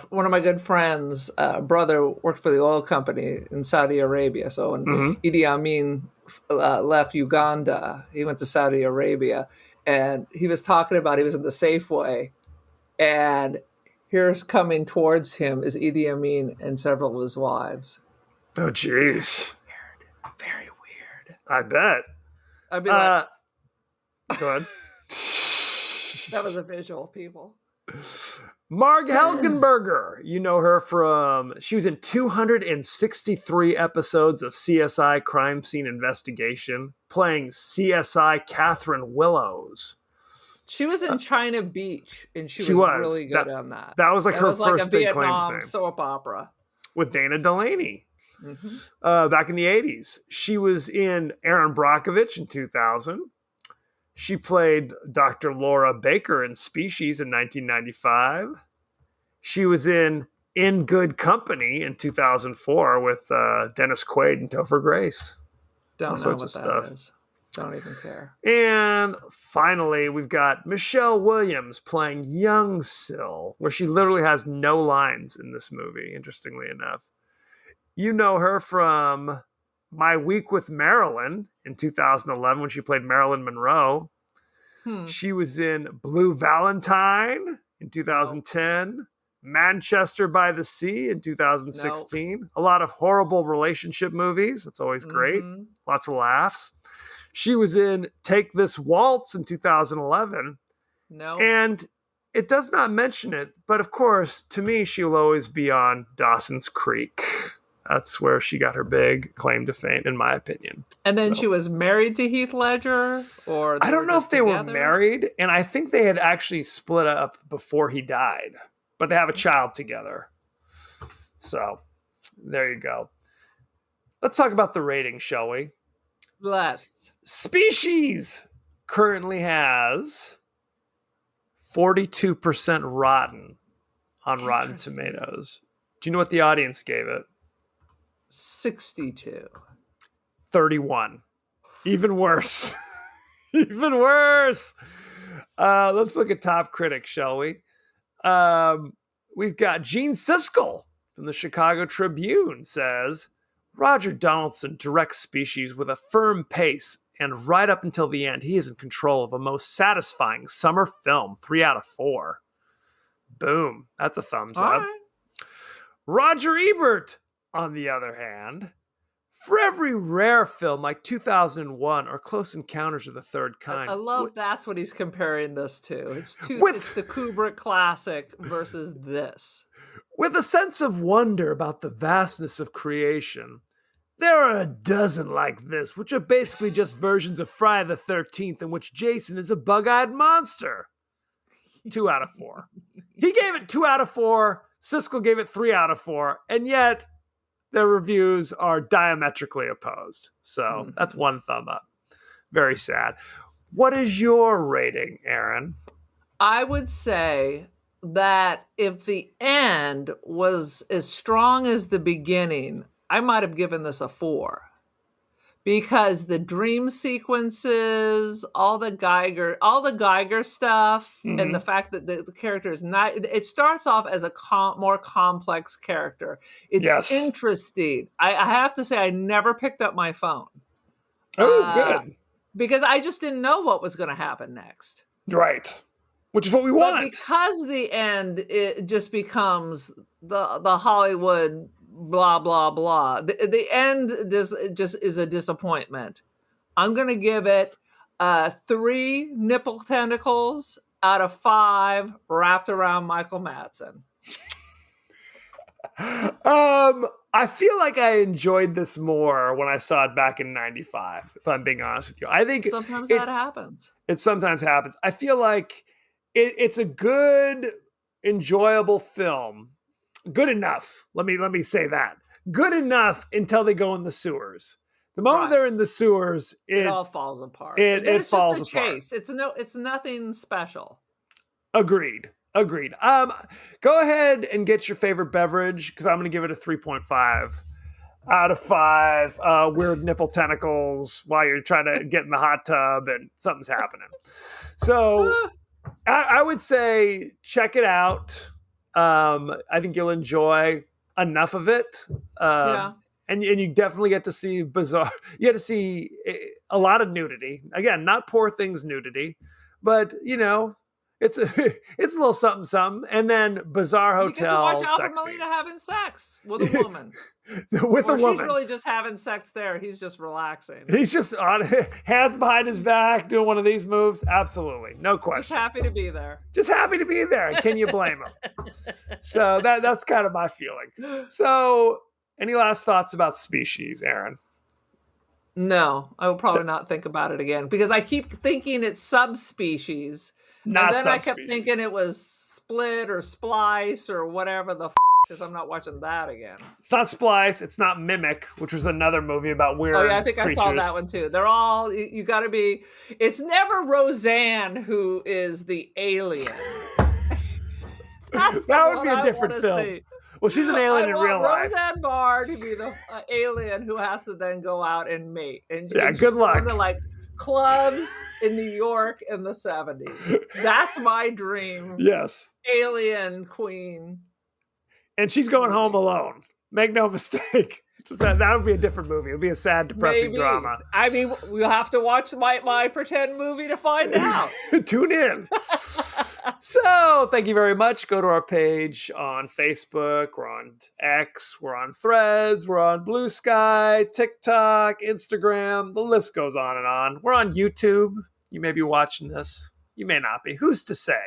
one of my good friends' brother worked for the oil company in Saudi Arabia. So when Idi Amin left Uganda, he went to Saudi Arabia, and he was talking about he was in the Safeway, and here's coming towards him is Idi Amin and several of his wives. Oh, jeez. Weird. Very weird. I bet. I'd be like, go ahead. That was a visual, people. Marg Helgenberger, you know her from, she was in 263 episodes of CSI Crime Scene Investigation, playing CSI Catherine Willows. She was in China Beach, and she was really good on that. That was like her first big claim to Vietnam fame. soap opera. With Dana Delaney. Back in the 80s. She was in Aaron Brockovich in 2000. She played Dr. Laura Baker in Species in 1995. She was in Good Company in 2004 with Dennis Quaid and Topher Grace. Don't know what that is. Don't even care. And finally, we've got Michelle Williams playing young Syl, where she literally has no lines in this movie, interestingly enough. You know her from My Week with Marilyn in 2011 when she played Marilyn Monroe. She was in Blue Valentine in 2010, Manchester by the Sea in 2016. A lot of horrible relationship movies. That's always great. Lots of laughs. She was in Take This Waltz in 2011. And it does not mention it, but of course, to me, she'll always be on Dawson's Creek. That's where she got her big claim to fame, in my opinion. And then she was married to Heath Ledger? Or I don't know if they were married, and I think they had actually split up before he died. But they have a child together. So, there you go. Let's talk about the rating, shall we? Let's. Species currently has 42% rotten on Rotten Tomatoes. Do you know what the audience gave it? 62. 31. Even worse. Even worse. Let's look at top critics, shall we? We've got Gene Siskel from the Chicago Tribune says, Roger Donaldson directs Species with a firm pace, and right up until the end, he is in control of a most satisfying summer film. 3 out of 4. Boom. That's a thumbs All up. right. Roger Ebert, on the other hand, for every rare film like 2001 or Close Encounters of the Third Kind. I love that's what he's comparing this to. It's the Kubrick classic versus this. With a sense of wonder about the vastness of creation, there are a dozen like this, which are basically just versions of Friday the 13th in which Jason is a bug-eyed monster. 2 out of 4. He gave it 2 out of 4. Siskel gave it 3 out of 4. And yet, their reviews are diametrically opposed. So that's 1 thumb up. Very sad. What is your rating, Aaron? I would say that if the end was as strong as the beginning, I might have given this a 4. Because the dream sequences, all the Geiger stuff, and the fact that the character is not, it starts off as a more complex character. It's interesting. I have to say, I never picked up my phone. Oh, good. Because I just didn't know what was going to happen next. Right. Which is what we want. But because the end, it just becomes the Hollywood blah, blah, blah. The end just is a disappointment. I'm going to give it 3 nipple tentacles out of 5 wrapped around Michael Madsen. I feel like I enjoyed this more when I saw it back in 95, if I'm being honest with you. I think sometimes that happens. It sometimes happens. I feel like it's a good, enjoyable film. Good enough. Let me say that. Good enough until they go in the sewers. The moment they're in the sewers, it all falls apart. It falls apart. Chase. It's nothing special. Agreed. Go ahead and get your favorite beverage, because I'm going to give it a 3.5 out of 5 weird nipple tentacles while you're trying to get in the hot tub and something's happening. So I would say check it out. I think you'll enjoy enough of it. And you definitely get to see bizarre. You get to see a lot of nudity. Again, not Poor Things nudity, but it's a little something. And then bizarre hotel. You get to watch Alfred Molina having sex with a woman. With a woman. He's really just having sex there. He's just relaxing. He's just on hands behind his back doing one of these moves. Absolutely. No question. Just happy to be there. Just happy to be there. Can you blame him? So that's kind of my feeling. So any last thoughts about Species, Aaron? No, I will probably not think about it again because I keep thinking it's subspecies. Not and then subspecies. I kept thinking it was Split or Splice or whatever the because I'm not watching that again. It's not Splice. It's not Mimic, which was another movie about weird Oh, yeah, I think creatures. I saw that one too. They're all, you got to be, it's never Roseanne who is the alien. That would be a different film. See. Well, she's an alien in real life. Roseanne Barr to be the alien who has to then go out and mate. And good luck. To like clubs in New York in the 70s. That's my dream. Yes. Alien queen. And she's going home alone. Make no mistake. That would be a different movie. It would be a sad, depressing drama. I mean, we'll have to watch my pretend movie to find out. Tune in. So, thank you very much. Go to our page on Facebook. We're on X. We're on Threads. We're on Blue Sky, TikTok, Instagram. The list goes on and on. We're on YouTube. You may be watching this. You may not be. Who's to say?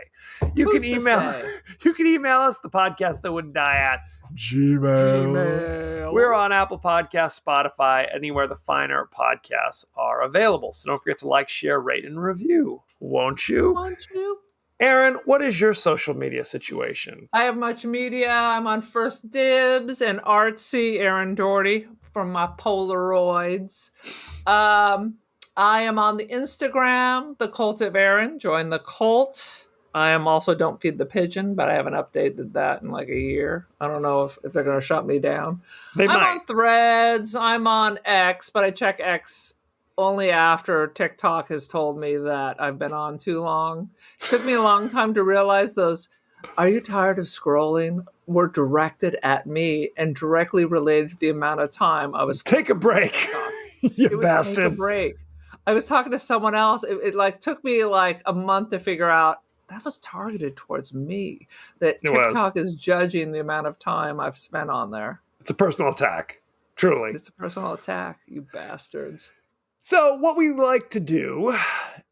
You can email us, the podcast that wouldn't die at Gmail. We're on Apple Podcasts, Spotify, anywhere the finer podcasts are available. So don't forget to like, share, rate, and review. Won't you? Aaron, what is your social media situation? I have much media. I'm on First Dibs and Artsy, Aaron Doherty from my Polaroids. I am on the Instagram, The Cult of Aaron. Join the cult. I am also Don't Feed the Pigeon, but I haven't updated that in like a year. I don't know if they're going to shut me down. I'm on Threads. I'm on X, but I check X only after TikTok has told me that I've been on too long. It took me a long time to realize those "Are you tired of scrolling?" were directed at me and directly related to the amount of time I was. Take a break. You It was bastard. take a break. I was talking to someone else. It like took me like a month to figure out that was targeted towards me. That It was. TikTok is judging the amount of time I've spent on there. It's a personal attack. Truly. It's a personal attack, you bastards. So what we like to do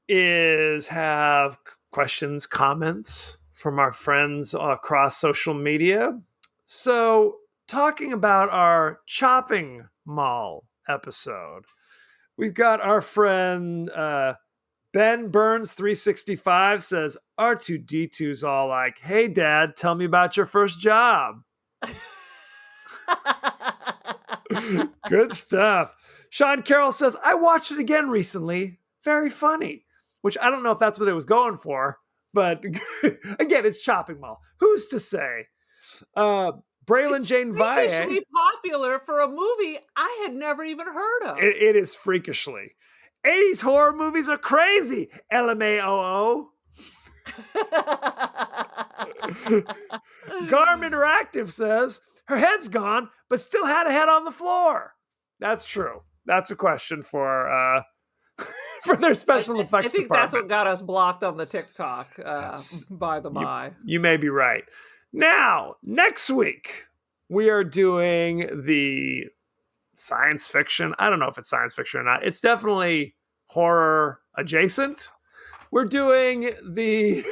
is have questions, comments from our friends across social media. So talking about our chopping mall episode, we've got our friend Ben Burns 365 says R2D2's all like, "Hey Dad, tell me about your first job." Good stuff. Sean Carroll says, "I watched it again recently. Very funny." Which I don't know if that's what it was going for, but again, it's chopping mall. Who's to say? Braylon Jane Valle. Freakishly popular for a movie I had never even heard of. It is freakishly. 80s horror movies are crazy. LMAOO. Garm Interactive says, her head's gone, but still had a head on the floor. That's true. That's a question for for their special effects I think department. that's what got us blocked on the TikTok, by the by. You may be right. Now, next week, we are doing the science fiction. I don't know if it's science fiction or not. It's definitely horror adjacent. We're doing the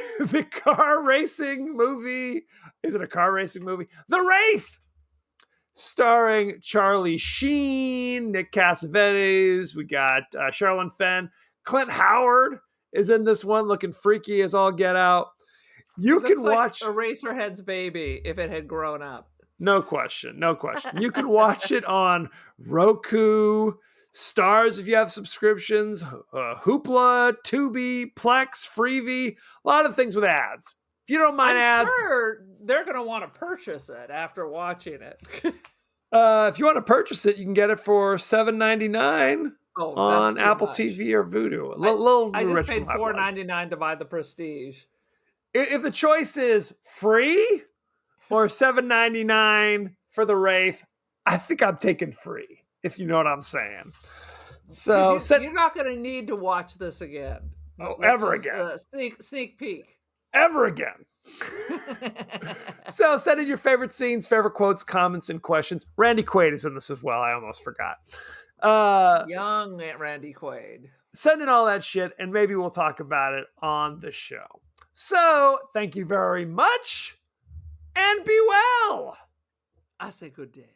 car racing movie. Is it a car racing movie? The Wraith, starring Charlie Sheen, Nick Cassavetes. We got Sherilyn Fenn. Clint Howard is in this one, looking freaky as all get out. You can watch Eraserhead's baby if it had grown up. No question. No question. You can watch it on Roku, Stars if you have subscriptions, Hoopla, Tubi, Plex, Freevee, a lot of things with ads. If you don't mind ads, sure they're going to want to purchase it after watching it. if you want to purchase it, you can get it for $7.99 on Apple TV or Vudu. I just paid $4.99 to buy the Prestige. If the choice is free or $7.99 for the Wraith, I think I'm taking free, if you know what I'm saying. So you're not going to need to watch this again. Ever again. Sneak peek. Ever again. So send in your favorite scenes, favorite quotes, comments, and questions. Randy Quaid is in this as well. I almost forgot. Young Randy Quaid. Send in all that shit, and maybe we'll talk about it on the show. So thank you very much, and be well. I say good day.